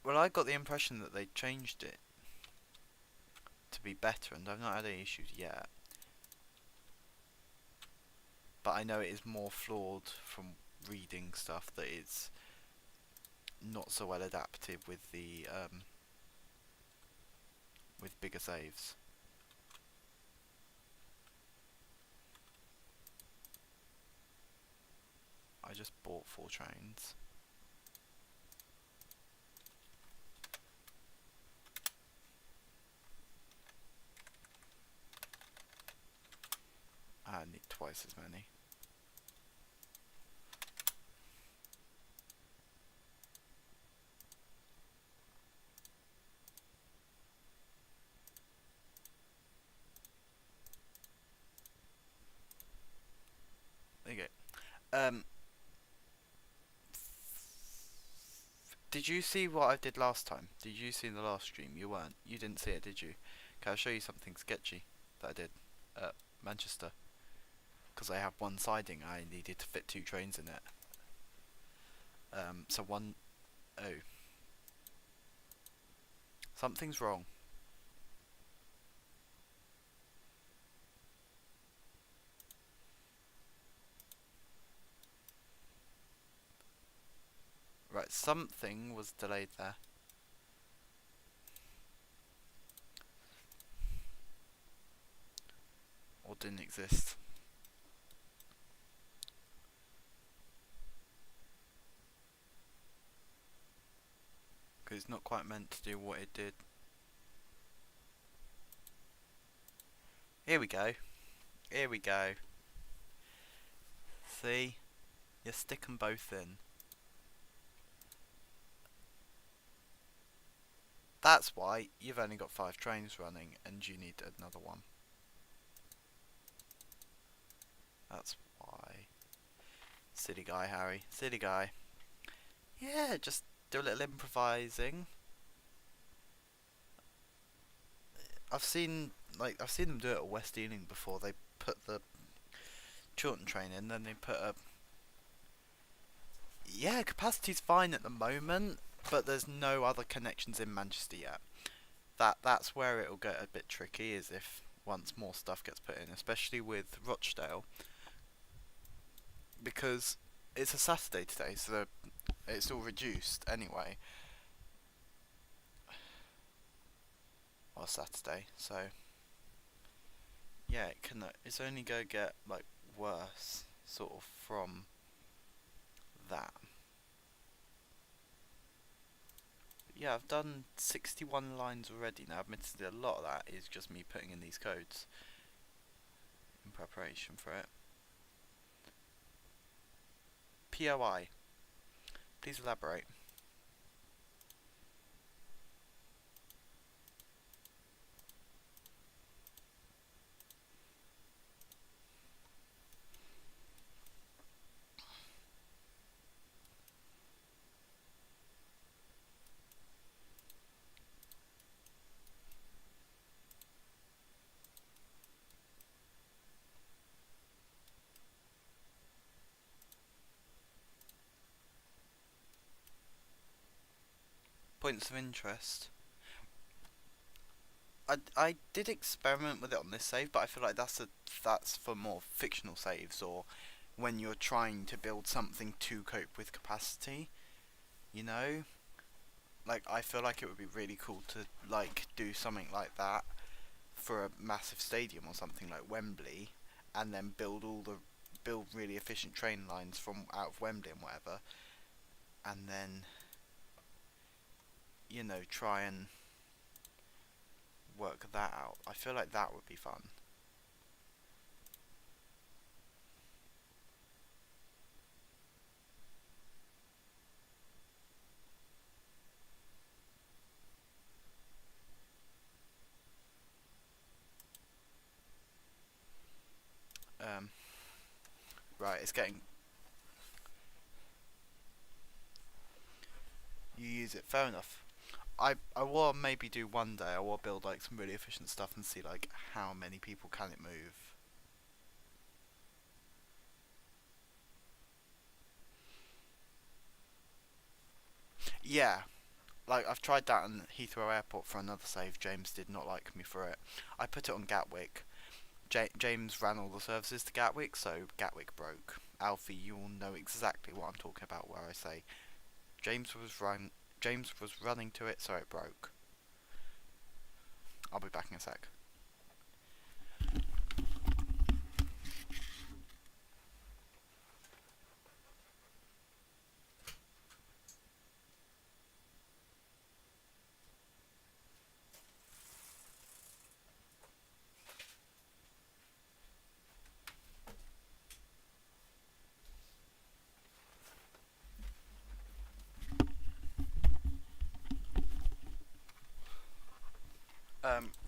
Well, I got the impression that they changed it to be better, and I've not had any issues yet. But I know it is more flawed from reading stuff, that it's not so well adapted with the with bigger saves. I just bought 4 trains. I need twice as many. There you go. Did you see what I did last time? Did you see in the last stream? You weren't. You didn't see it, did you? Can I show you something sketchy that I did at Manchester? Because I have one siding, I needed to fit 2 trains in it. So one... Oh. Something's wrong. Right, something was delayed there. Or didn't exist. Because it's not quite meant to do what it did. Here we go. Here we go. See? You stick them both in. That's why you've only got 5 trains running and you need another one. That's why. Silly guy, Harry. Silly guy. Yeah, just do a little improvising. I've seen them do it at West Ealing before. They put the Chiltern train in, then they put a... Yeah, capacity's fine at the moment, but there's no other connections in Manchester yet. That's where it'll get a bit tricky, is if once more stuff gets put in, especially with Rochdale, because it's a Saturday today, so it's all reduced anyway. or Saturday. So yeah, it's only gonna get like worse sort of from that. Yeah, I've done 61 lines already now. Admittedly, a lot of that is just me putting in these codes in preparation for it. POI. Please elaborate. Points of interest. I did experiment with it on this save, but I feel like that's for more fictional saves, or when you're trying to build something to cope with capacity, you know? Like, I feel like it would be really cool to like do something like that for a massive stadium or something like Wembley, and then build really efficient train lines from out of Wembley and whatever, and then try and work that out. I feel like that would be fun. Right, it's getting. You use it, fair enough. I will maybe do one day. I will build like some really efficient stuff and see like how many people can it move. Yeah, like I've tried that in Heathrow Airport for another save. James did not like me for it. I put it on Gatwick. James ran all the services to Gatwick, so Gatwick broke. Alfie, you will know exactly what I'm talking about where I say James was running to it, so it broke. I'll be back in a sec.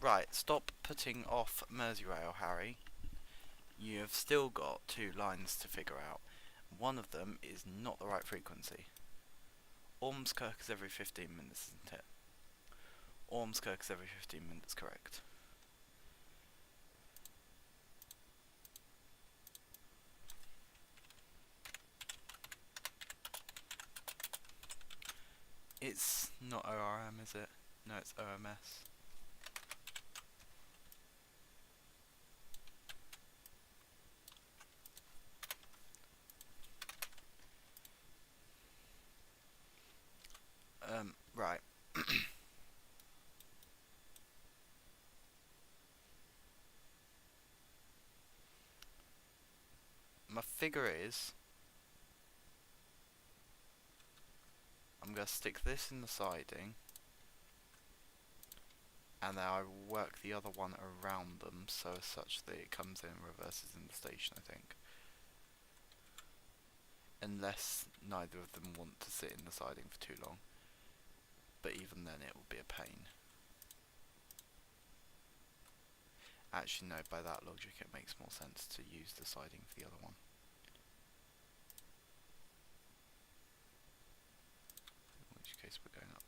Right, stop putting off Merseyrail, Harry. You have still got 2 lines to figure out. One of them is not the right frequency. Ormskirk is every 15 minutes, isn't it? Ormskirk is every 15 minutes, correct. It's not ORM, is it? No, it's OMS. Right. My figure is I'm going to stick this in the siding, and then I work the other one around them so as such that it comes in and reverses in the station, I think. Unless neither of them want to sit in the siding for too long. But even then it will be a pain. Actually no, by that logic it makes more sense to use the siding for the other one. In which case we're going up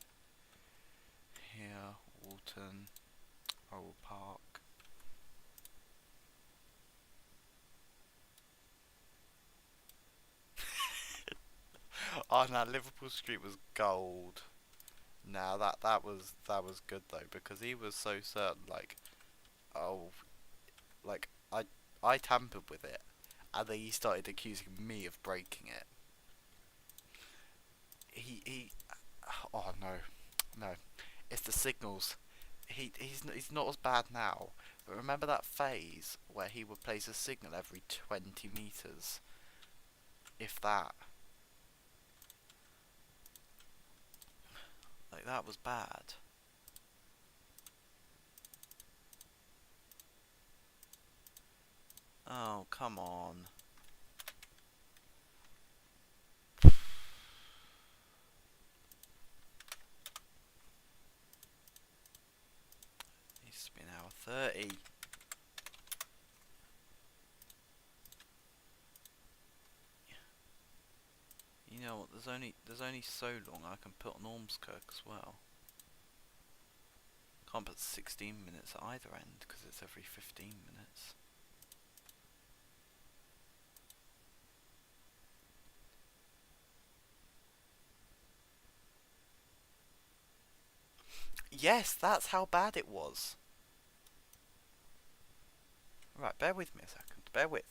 here, Walton, Old Park. Oh no, Liverpool Street was gold. Now that was good though, because he was so certain, like, oh, like I tampered with it, and then he started accusing me of breaking it. He oh no, it's the signals. he's not as bad now. But remember that phase where he would place a signal every 20 meters, if that. Like, that was bad. Oh, come on. Needs to be an hour 30. You know what? There's only so long I can put on Ormskirk as well. Can't put 16 minutes at either end because it's every 15 minutes. Yes, that's how bad it was. Right, bear with me a second. Bear with.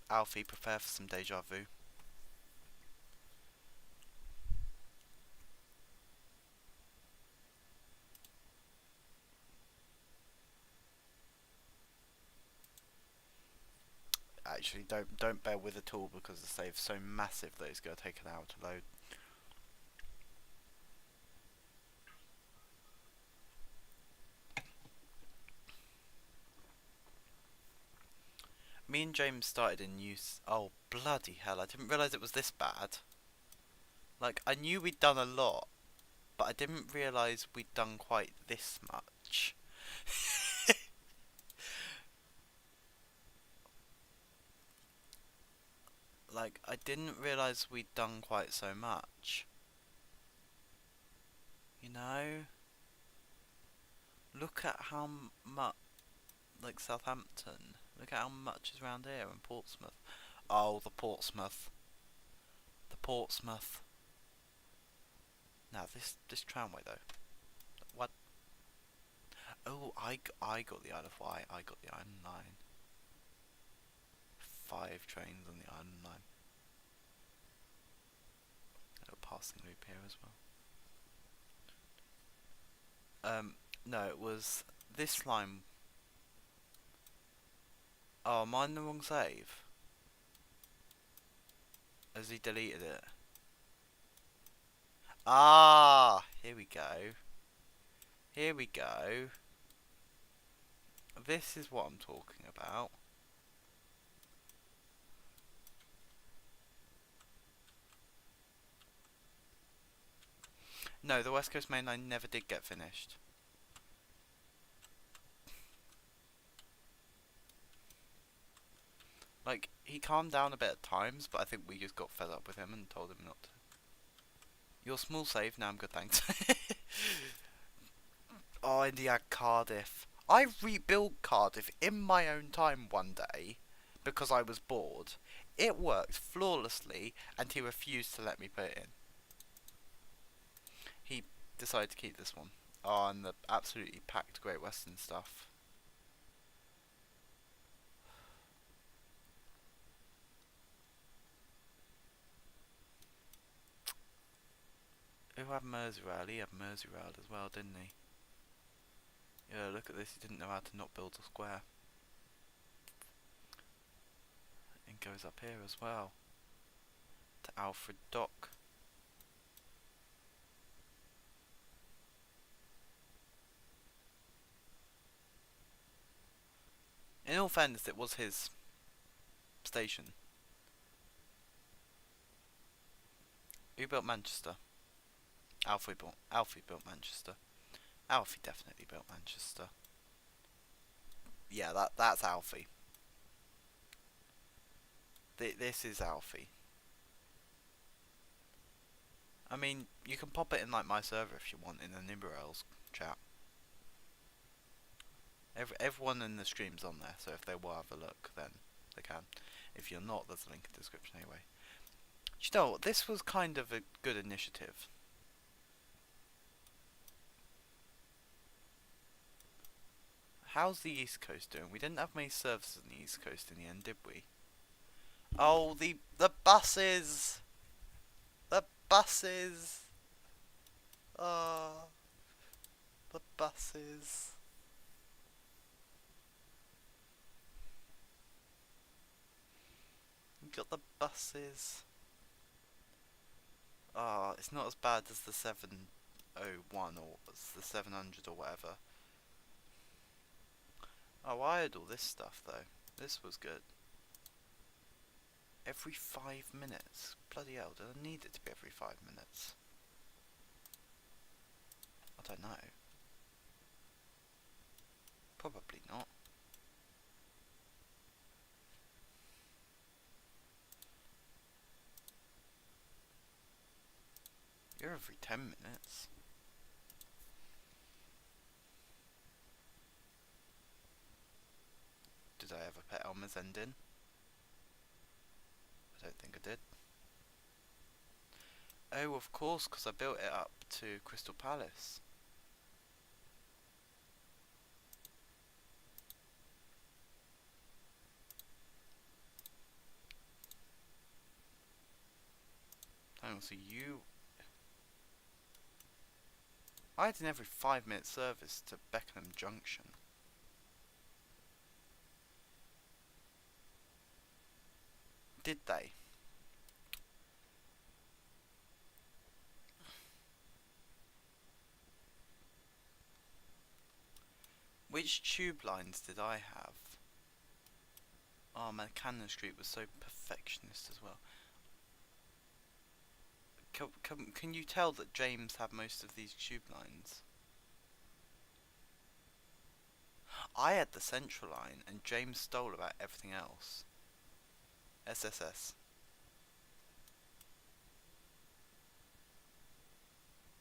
Alfie, prepare for some deja vu. Actually, don't bear with at all because the save's so massive that it's going to take an hour to load. Me and James started in use. Oh, bloody hell, I didn't realise it was this bad. Like, I knew we'd done a lot, but I didn't realise we'd done quite this much. Like, I didn't realise we'd done quite so much. You know? Look at how much, like, Southampton. Look at how much is around here in Portsmouth. Oh, the Portsmouth. The Portsmouth. Now, this tramway, though. What? Oh, I got the Isle of Wight. I got the Island Line. 5 trains on the Island Line. A little passing loop here as well. No, it was this line. Oh, am I in the wrong save? Has he deleted it? Ah, here we go. Here we go. This is what I'm talking about. No, the West Coast Main Line never did get finished. Like, he calmed down a bit at times, but I think we just got fed up with him and told him not to. Your small save? No, I'm good, thanks. Oh, India, Cardiff. I rebuilt Cardiff in my own time one day because I was bored. It worked flawlessly and he refused to let me put it in. He decided to keep this one. Oh, and the absolutely packed Great Western stuff. Who had Merseyrail? He had Merseyrail as well, didn't he? Yeah, look at this, he didn't know how to not build a square. It goes up here as well. To Alfred Dock. In all fairness, it was his station. Who built Manchester? Alfie built Manchester. Alfie definitely built Manchester. Yeah, that's Alfie. This is Alfie. I mean, you can pop it in like my server if you want in the NIMBY chat. Everyone in the stream's on there, so if they will have a look, then they can. If you're not, there's a link in the description anyway. You know what? This was kind of a good initiative. How's the East Coast doing? We didn't have many services on the East Coast in the end, did we? Oh, the buses! The buses! Oh, the buses. You got the buses. Oh, it's not as bad as the 701 or the 700 or whatever. Oh, I had all this stuff though. This was good. Every 5 minutes? Bloody hell, do I need it to be every 5 minutes? I don't know. Probably not. You're every 10 minutes. Did I ever put Elmer's End in? I don't think I did. Oh, of course, because I built it up to Crystal Palace. Oh, so you... I had an every 5 minute service to Beckenham Junction. Did they? Which tube lines did I have? Oh man, Cannon Street was so perfectionist as well. Can you tell that James had most of these tube lines? I had the central line and James stole about everything else. SSS.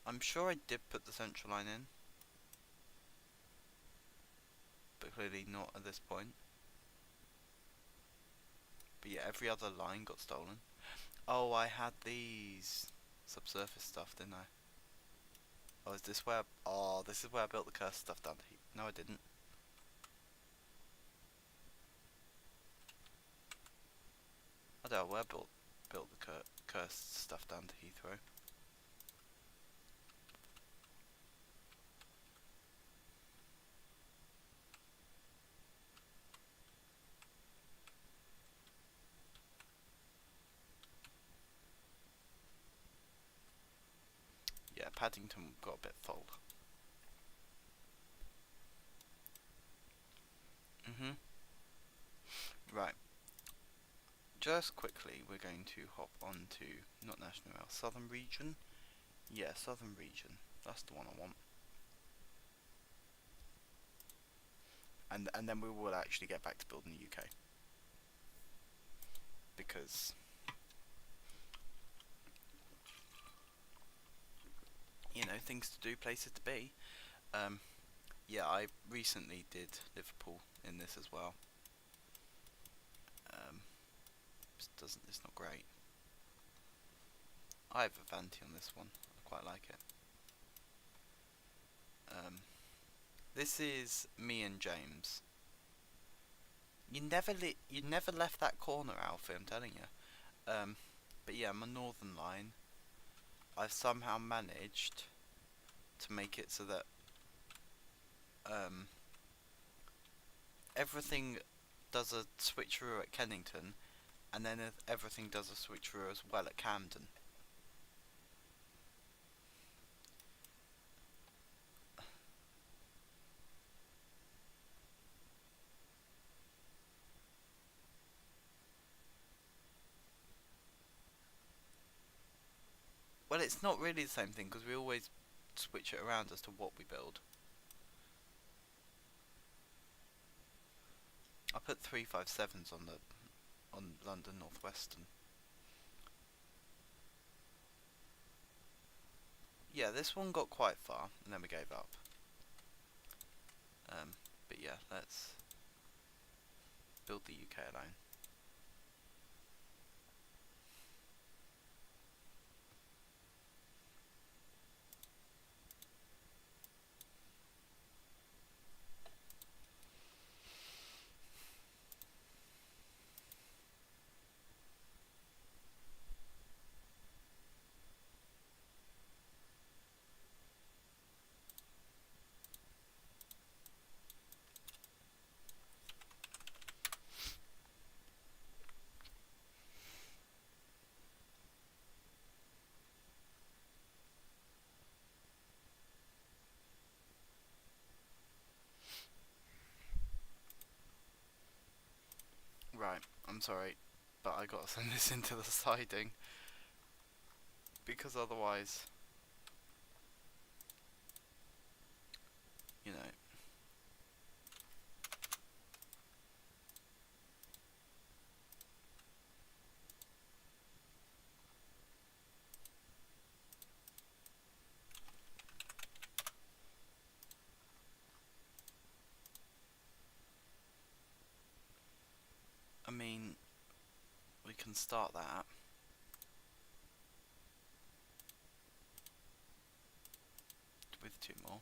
I'm sure I did put the central line in, but clearly not at this point. But yeah, every other line got stolen. Oh, I had these subsurface stuff, didn't I? Oh, is this where... Oh, this is where I built the cursed stuff down to heat. No, I didn't. I don't know where I built the cursed stuff down to Heathrow. Yeah, Paddington got a bit full. Right. Just quickly, we're going to hop on to, not National Rail, Southern Region? Yeah, Southern Region. That's the one I want. And then we will actually get back to building the UK. Because... you know, things to do, places to be. Yeah, I recently did Liverpool in this as well. It's not great. I have a Vanti on this one. I quite like it. This is me and James. You never left that corner, Alfie, I'm telling you. But yeah, my northern line, I've somehow managed to make it so that everything does a switcheroo at Kennington, and then everything does a switcheroo as well at Camden. Well, it's not really the same thing, because we always switch it around as to what we build. I put 357s on London North Western. Yeah, this one got quite far, and then we gave up. But yeah, let's build the UK line. Right, I'm sorry, but I gotta send this into the siding, because otherwise, you know. I mean, we can start that. With 2 more.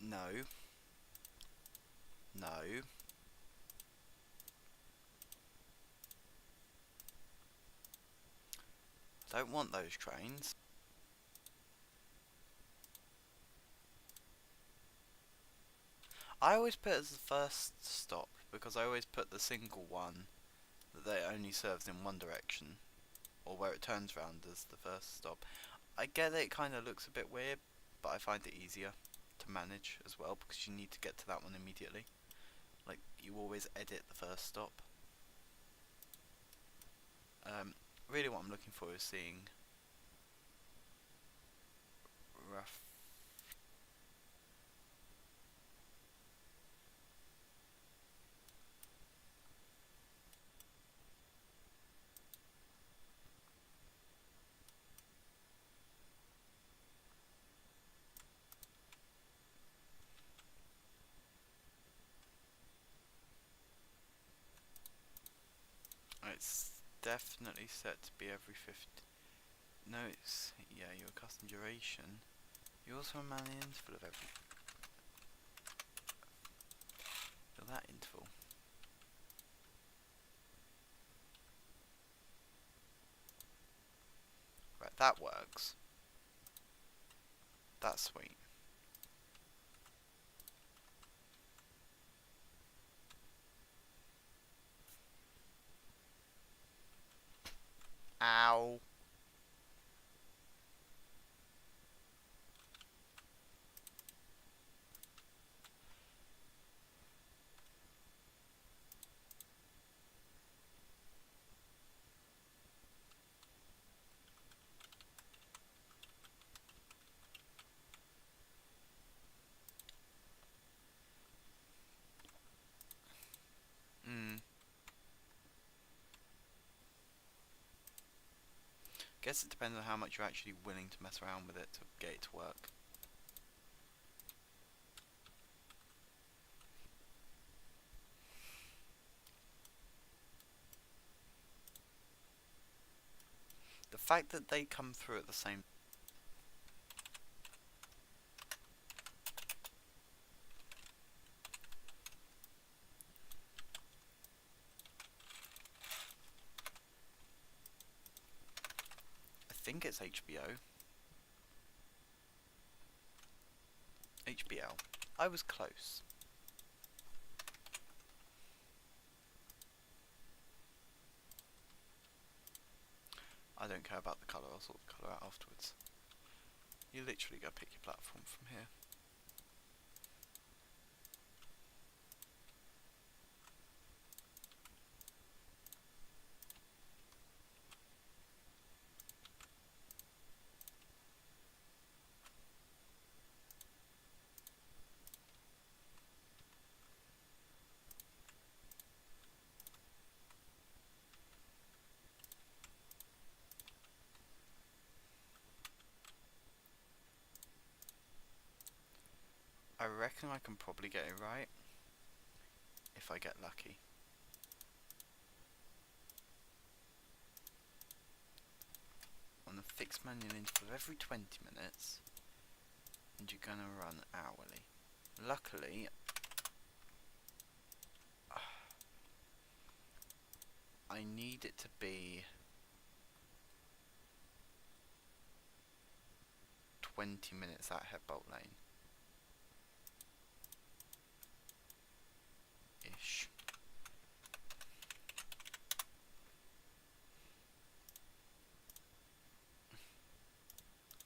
No. No. Don't want those trains. I always put it as the first stop, because I always put the single one that only serves in one direction, or where it turns round as the first stop. I get that it kind of looks a bit weird, but I find it easier to manage as well, because you need to get to that one immediately. Like, you always edit the first stop. Really what I'm looking for is seeing rough. It's definitely set to be every 50. No, it's, yeah, your custom duration. You also a man interval of every. Feel that interval. Right, that works. That's sweet. Ow. Guess it depends on how much you're actually willing to mess around with it to get it to work. The fact that they come through at the same. I think it's HBO. HBL. I was close. I don't care about the colour, I'll sort the colour out afterwards. You literally go pick your platform from here. I reckon I can probably get it right if I get lucky. On a fixed manual interval every 20 minutes, and you're gonna run hourly. Luckily, I need it to be 20 minutes at headbolt lane. Ish.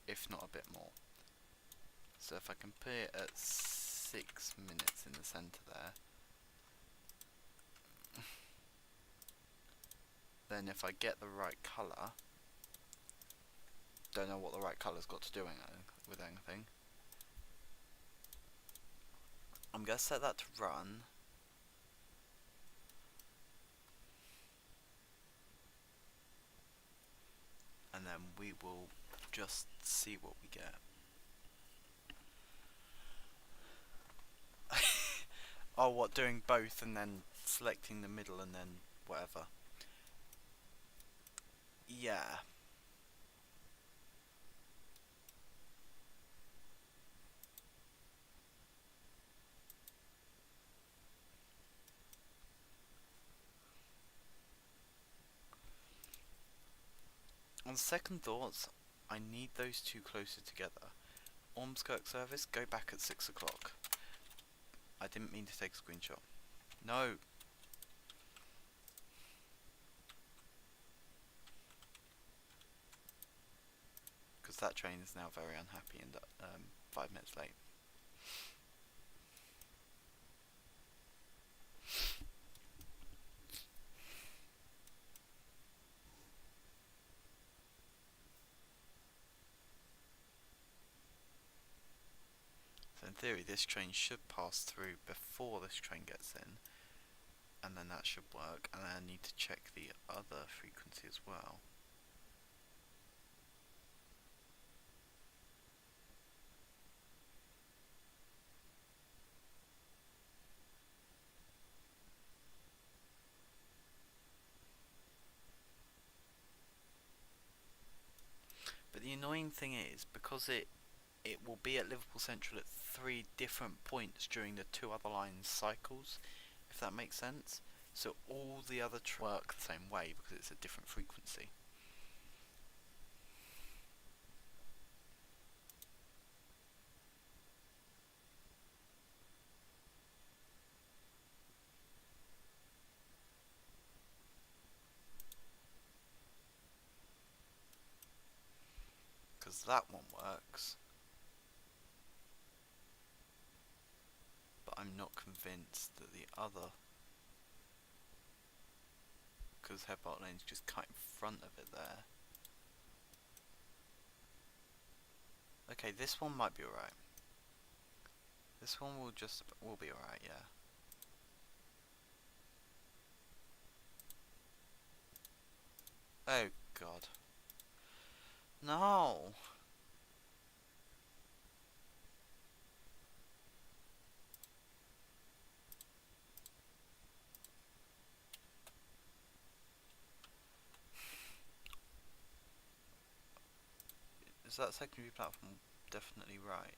If not a bit more. So if I can put it at 6 minutes in the centre there. Then if I get the right colour, don't know what the right colour's got to do with anything. I'm going to set that to run. And then we will just see what we get. Oh, what, doing both and then selecting the middle and then whatever. Yeah. On second thoughts, I need those two closer together. Ormskirk service, go back at 6 o'clock. I didn't mean to take a screenshot. No! Because that train is now very unhappy and 5 minutes late. So in theory this train should pass through before this train gets in, and then that should work, and I need to check the other frequency as well. But the annoying thing is, because it will be at Liverpool Central at 3 different points during the 2 other lines cycles, if that makes sense. So all the other work the same way because it's a different frequency. Because that one works. But I'm not convinced that the other, because Headbart Lane's just cut in front of it there. Okay, this one might be alright. This one will be alright, yeah. Oh god. No! Is that secondary platform definitely right?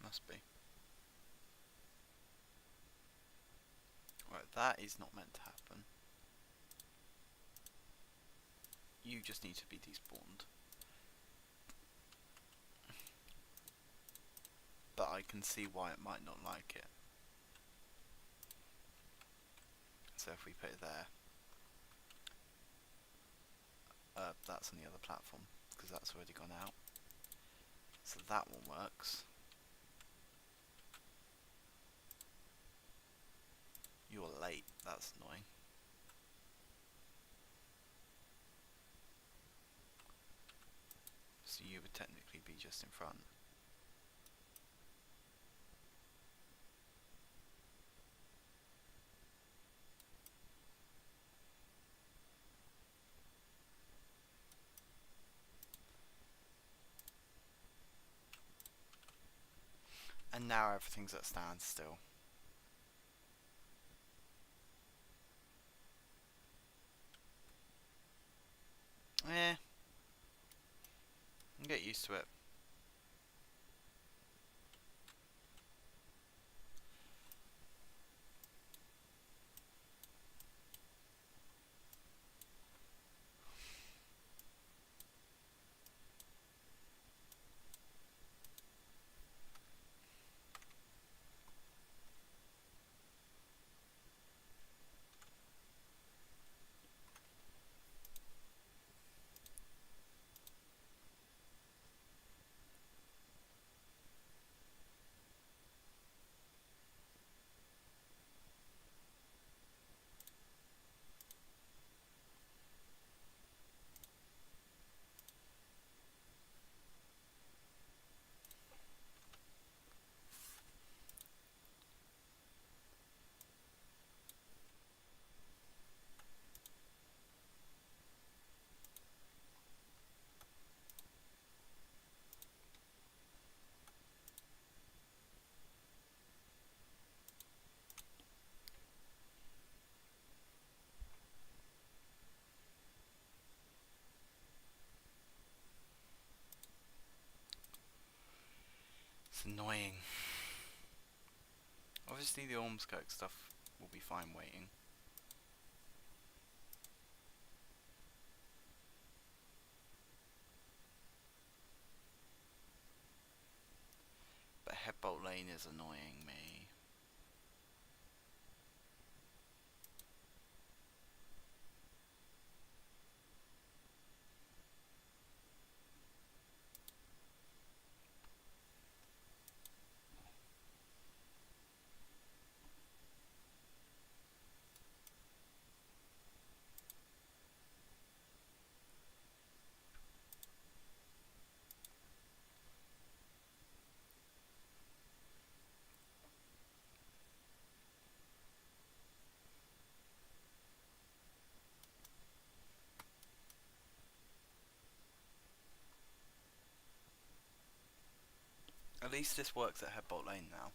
Must be. Right, that is not meant to happen. You just need to be despawned. But I can see why it might not like it. So if we put it there, that's on the other platform, because that's already gone out. So that one works. You're late, that's annoying. So you would technically be just in front. And now everything's at standstill. Eh. Get used to it. It's annoying. Obviously the Ormskirk stuff will be fine waiting. But Headbolt Lane is annoying me. At least this works at Headbolt Lane now.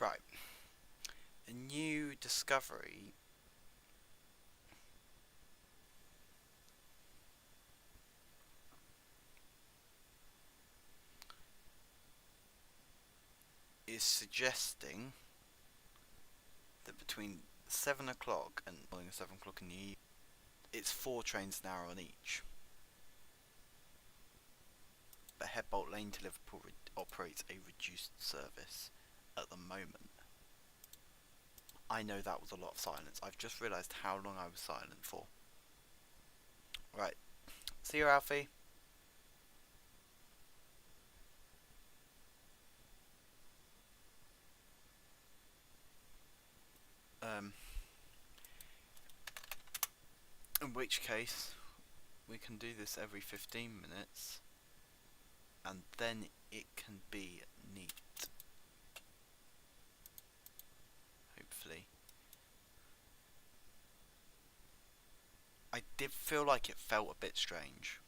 Right. A new discovery is suggesting that between 7 o'clock and 7 o'clock in the evening, it's 4 trains an hour on each. But Headbolt Lane to Liverpool operates a reduced service at the moment. I know that was a lot of silence. I've just realised how long I was silent for. Right. See you, Alfie. In which case, we can do this every 15 minutes, and then it can be neat. Hopefully. I did feel like it felt a bit strange.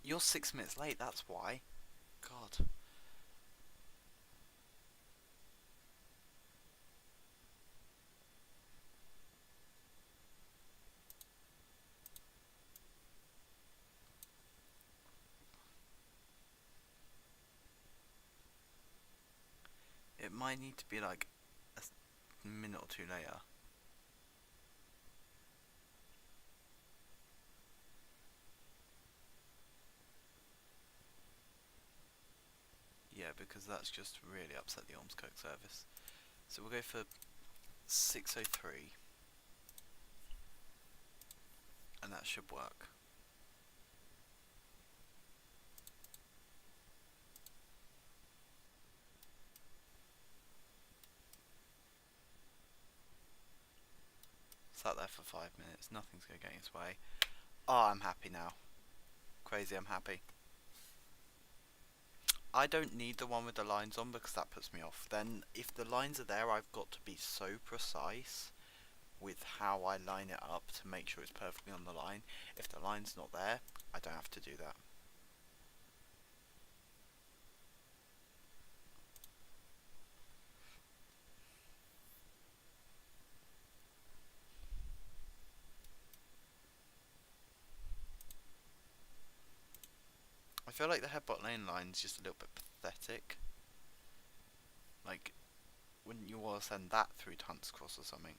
You're 6 minutes late, that's why. God. It might need to be like a minute or two later. Yeah, because that's just really upset the Ormskirk service. So we'll go for 6:03, and that should work. Sat there for 5 minutes, nothing's going to get in its way. Oh, I'm happy now. Crazy, I'm happy. I don't need the one with the lines on because that puts me off. Then, if the lines are there, I've got to be so precise with how I line it up to make sure it's perfectly on the line. If the line's not there, I don't have to do that. I feel like the headbutt lane line's just a little bit pathetic. Like, wouldn't you want to send that through to Hunt's Cross or something?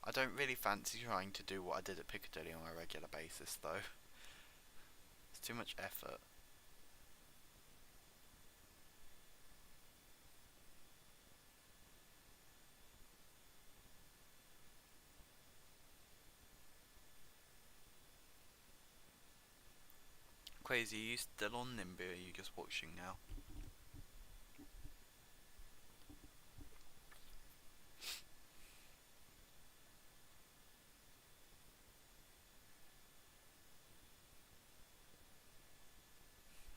I don't really fancy trying to do what I did at Piccadilly on a regular basis though. It's too much effort. Crazy, are you still on NIMBY or are you just watching now?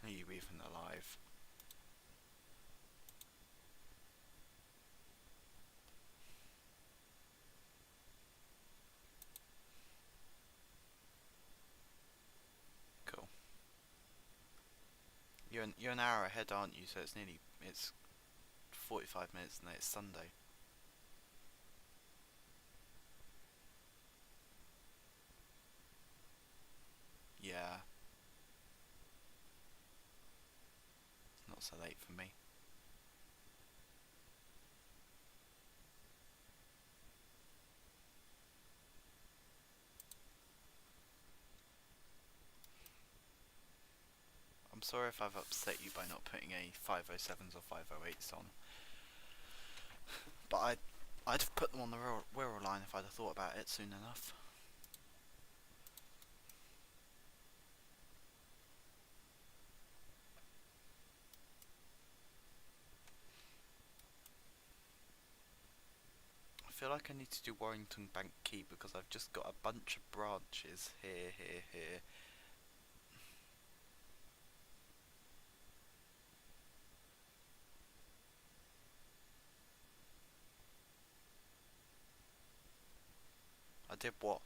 Are you even alive? Cool. You're an hour ahead, aren't you? So it's 45 minutes and then it's Sunday. Yeah. Not so late for me. I'm sorry if I've upset you by not putting any 507s or 508s on. But I'd have put them on the Wirral line if I'd have thought about it soon enough. I feel like I need to do Warrington Bank Quay because I've just got a bunch of branches here. I did what?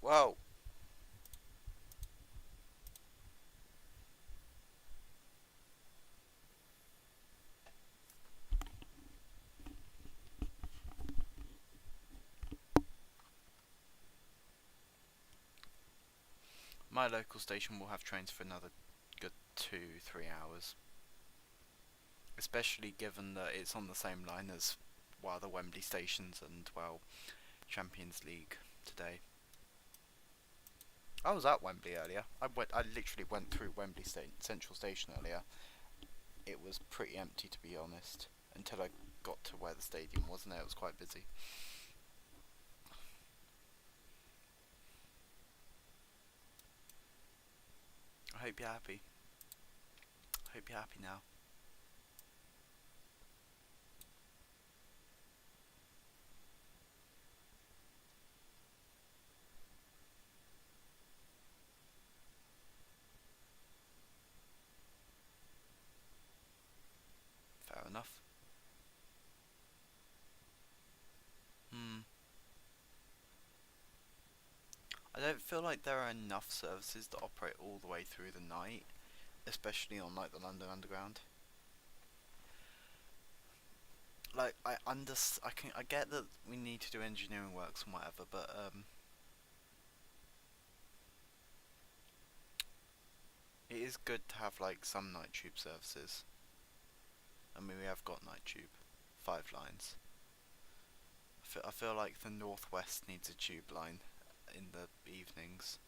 Whoa! My local station will have trains for another good 2-3 hours. Especially given that it's on the same line as, well, the Wembley stations and, well, Champions League today. I was at Wembley earlier. I literally went through Wembley Central Station earlier. It was pretty empty, to be honest, until I got to where the stadium was, and it was quite busy. I hope you're happy. I hope you're happy now. I don't feel like there are enough services that operate all the way through the night, especially on like the London Underground. Like I get that we need to do engineering works and whatever, but it is good to have like some night tube services. I mean, we have got night tube, 5 lines. I feel like the Northwest needs a tube line in the evenings,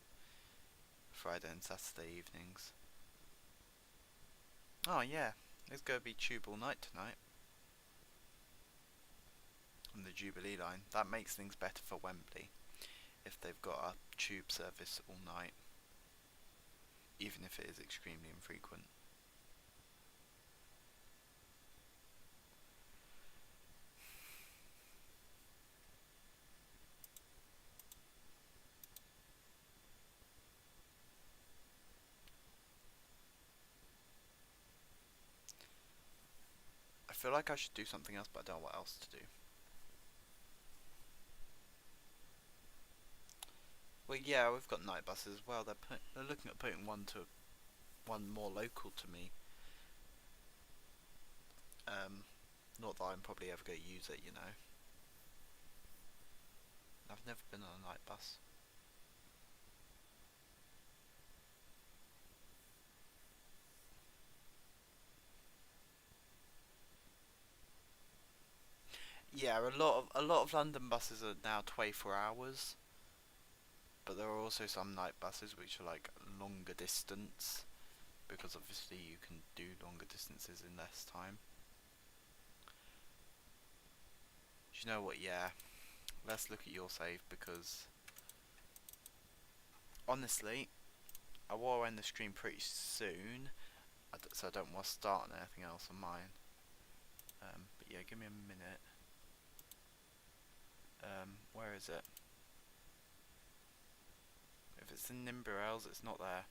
Friday and Saturday evenings. Oh yeah, there's gonna be tube all night tonight on the Jubilee line. That makes things better for Wembley if they've got a tube service all night, even if it is extremely infrequent. I feel like I should do something else, but I don't know what else to do. Well, yeah, we've got night buses as well. They're looking at putting one more local to me. Not that I'm probably ever going to use it, you know. I've never been on a night bus. Yeah, a lot of London buses are now 24 hours, but there are also some night buses which are like longer distance, because obviously you can do longer distances in less time. Do you know what? Yeah, let's look at your save, because honestly, I will end the stream pretty soon, so I don't want to start on anything else on mine. But yeah, give me a minute. Where is it? If it's in NIMBY rails, it's not there.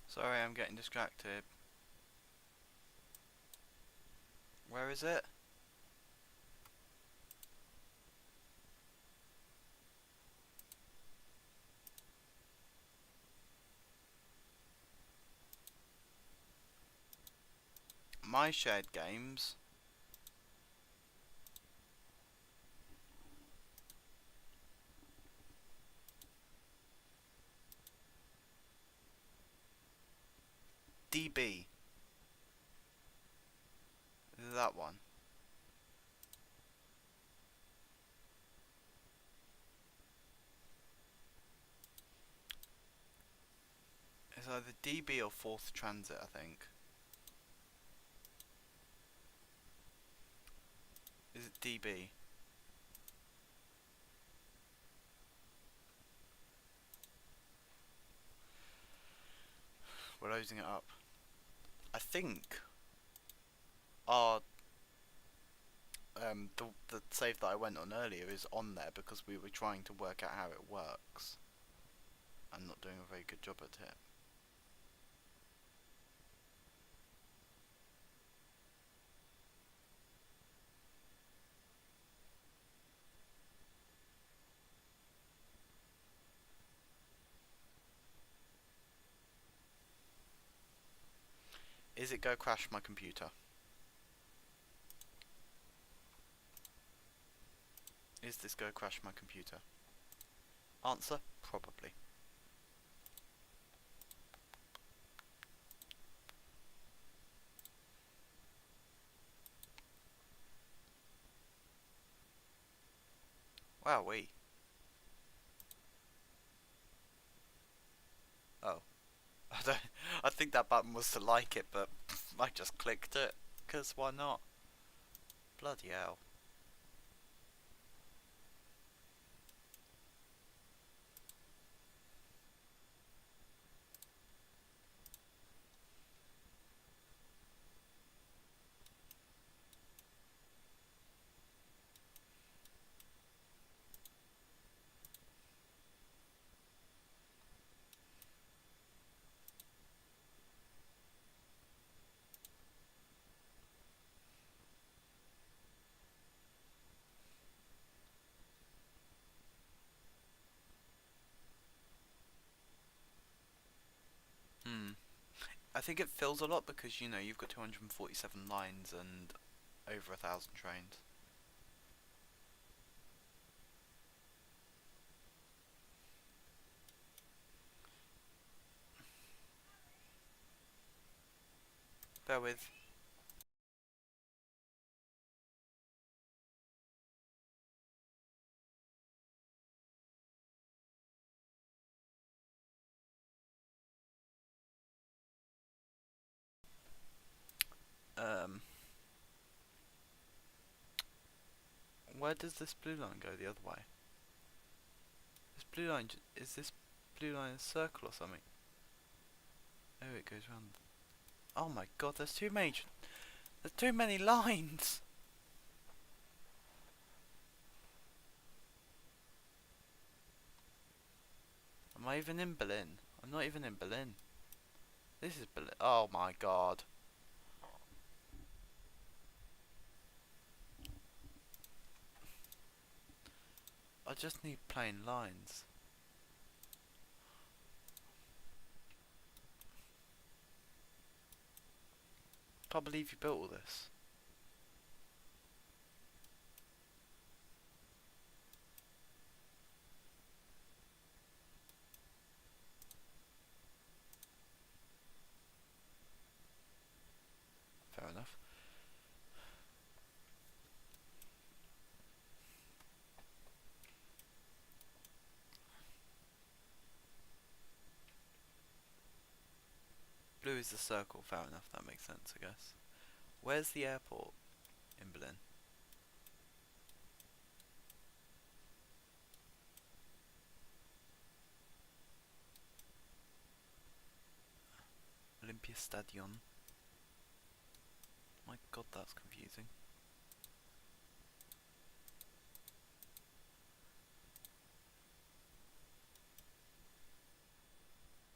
Sorry, I'm getting distracted. Where is it? My shared games. DB. That one. It's either DB or Fourth Transit, I think. Is it DB? We're loading it up. I think our the save that I went on earlier is on there because we were trying to work out how it works. I'm not doing a very good job at it. Is it go crash my computer? Is this go crash my computer? Answer, probably. Wowee. Oh. I think that button was to like it, but I just clicked it, 'cause why not? Bloody hell. I think it fills a lot because, you know, you've got 247 lines and over 1,000 trains. Bear with. Where does this blue line go the other way? This blue line, is this blue line a circle or something? Oh, it goes round. Oh my god, there's too many lines! Am I even in Berlin? I'm not even in Berlin. This is Berlin. Oh my god. I just need plain lines. Can't believe you built all this. Fair enough. Blue is the circle, fair enough, that makes sense, I guess. Where's the airport in Berlin? Olympiastadion. My god, that's confusing.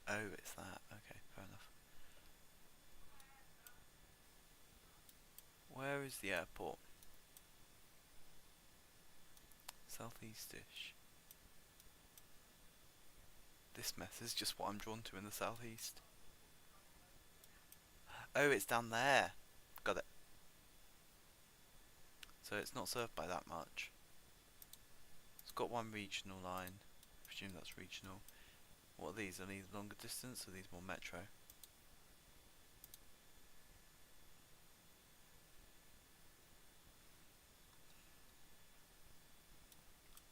Oh, it's that. Okay, fair enough. Where is the airport? Southeast-ish. This mess is just what I'm drawn to in the southeast. Oh, it's down there. Got it. So it's not served by that much. It's got one regional line. I presume that's regional. What are these? Are these longer distance or are these more metro?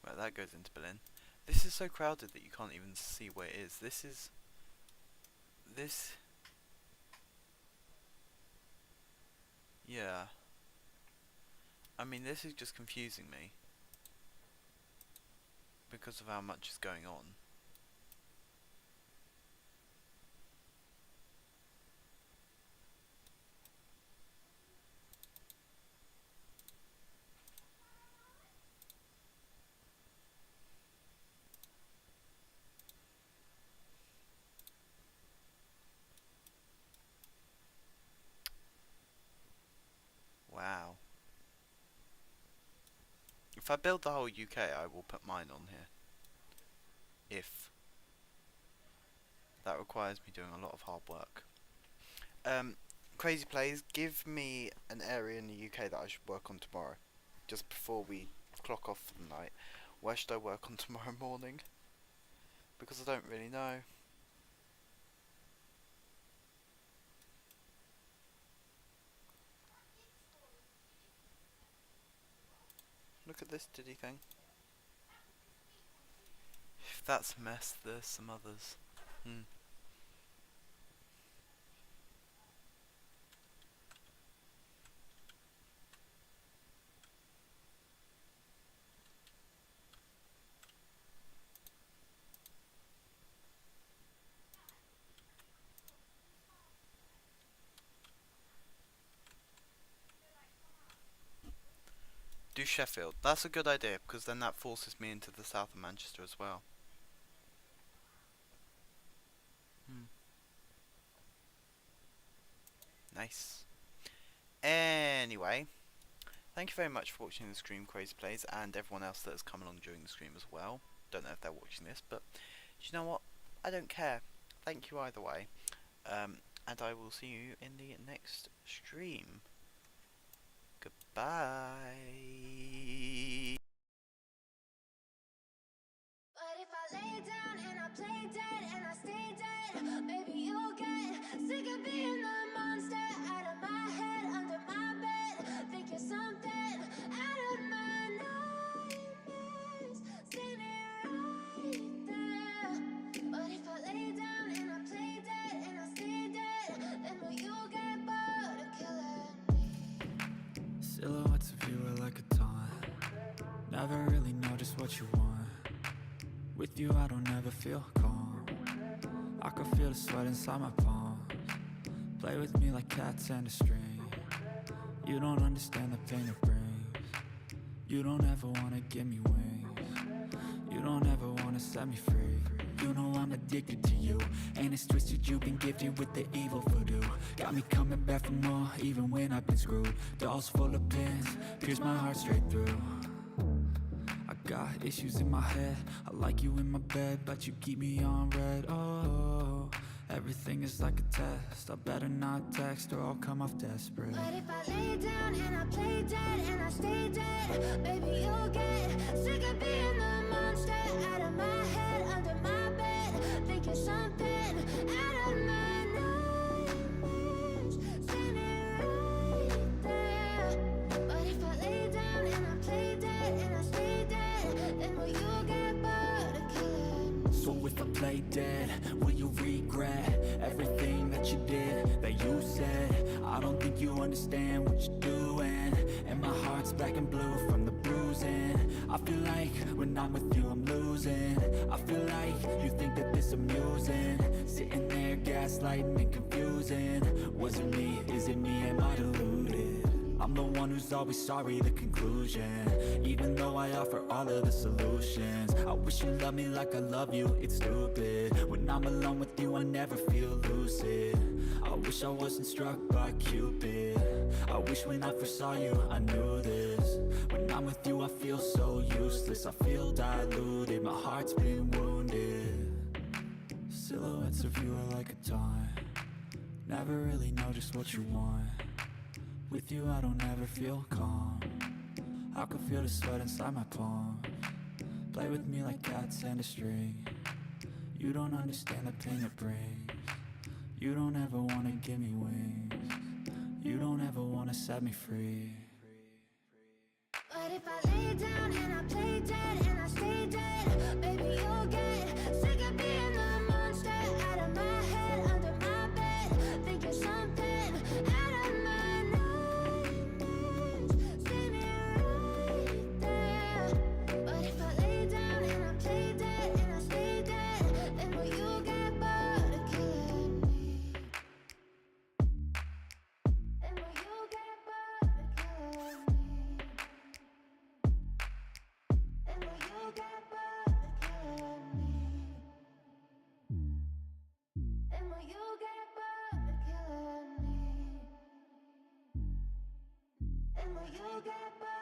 Right, that goes into Berlin. This is so crowded that you can't even see where it is. This... Yeah. I mean, this is just confusing me. Because of how much is going on. Wow. If I build the whole UK, I will put mine on here. If. That requires me doing a lot of hard work. Crazy Plays, give me an area in the UK that I should work on tomorrow. Just before we clock off for the night. Where should I work on tomorrow morning? Because I don't really know. Look at this diddy thing. If that's a mess, there's some others. Do Sheffield. That's a good idea, because then that forces me into the south of Manchester as well. Nice. Anyway, thank you very much for watching the stream, Crazy Plays, and everyone else that has come along during the stream as well. Don't know if they're watching this, but you know what? I don't care. Thank you either way. And I will see you in the next stream. Goodbye. But if I lay down and I play dead and I stay dead, maybe you'll get sick of being the monster out of my head, under my bed. Think you're something out of my nightmares, standing right there. But if I lay down and I play dead and I stay dead, then will you get bored of killing me? Silhouettes of you are like a taunt. Never really know just what you want. With you I don't ever feel calm. I can feel the sweat inside my palms. Play with me like cats and a string. You don't understand the pain it brings. You don't ever wanna give me wings. You don't ever wanna set me free. You know I'm addicted to you, and it's twisted, you've been gifted with the evil voodoo. Got me coming back for more, even when I've been screwed. Dolls full of pins, pierce my heart straight through. I got issues in my head, I like you in my bed, but you keep me on red. Oh, everything is like a test, I better not text or I'll come off desperate. But if I lay down and I play dead and I stay dead, maybe you'll get sick of being the monster out of my head, under my bed. Think you're something out of my nightmares, standing right there. But if I lay down and I play dead and I stay dead, then will you get bored of killing me? So if I play dead, will you regret everything that you did, that you said? I don't think you understand what you're doing, and my heart's black and blue from the bruising. I feel like when I'm with you I'm losing. I feel like you think that this amusing, sitting there gaslighting and confusing. Was it me? Is it me? Am I deluded? I'm the one who's always sorry, the conclusion. Even though I offer all of the solutions, I wish you loved me like I love you, it's stupid. When I'm alone with you I never feel lucid. I wish I wasn't struck by Cupid. I wish when I first saw you I knew this. When I'm with you I feel so useless, I feel diluted, my heart's been wounded. Silhouettes of you are like a taunt. Never really know just what you want. With you I don't ever feel calm. I can feel the sweat inside my palms. Play with me like cats and a string. You don't understand the pain it brings. You don't ever wanna give me wings. You don't ever wanna set me free. But if I lay down and I play dead and I stay dead, maybe you'll get sick of being the monster out of my head, under my bed. Think you're something out of my nightmares, standing right there. But if I lay down and I play dead and I stay dead, then will you get bored of killing me? Then will you get bored of killing me? And will you get bored of killing me? And will you get bored of killing me? And will you get bored?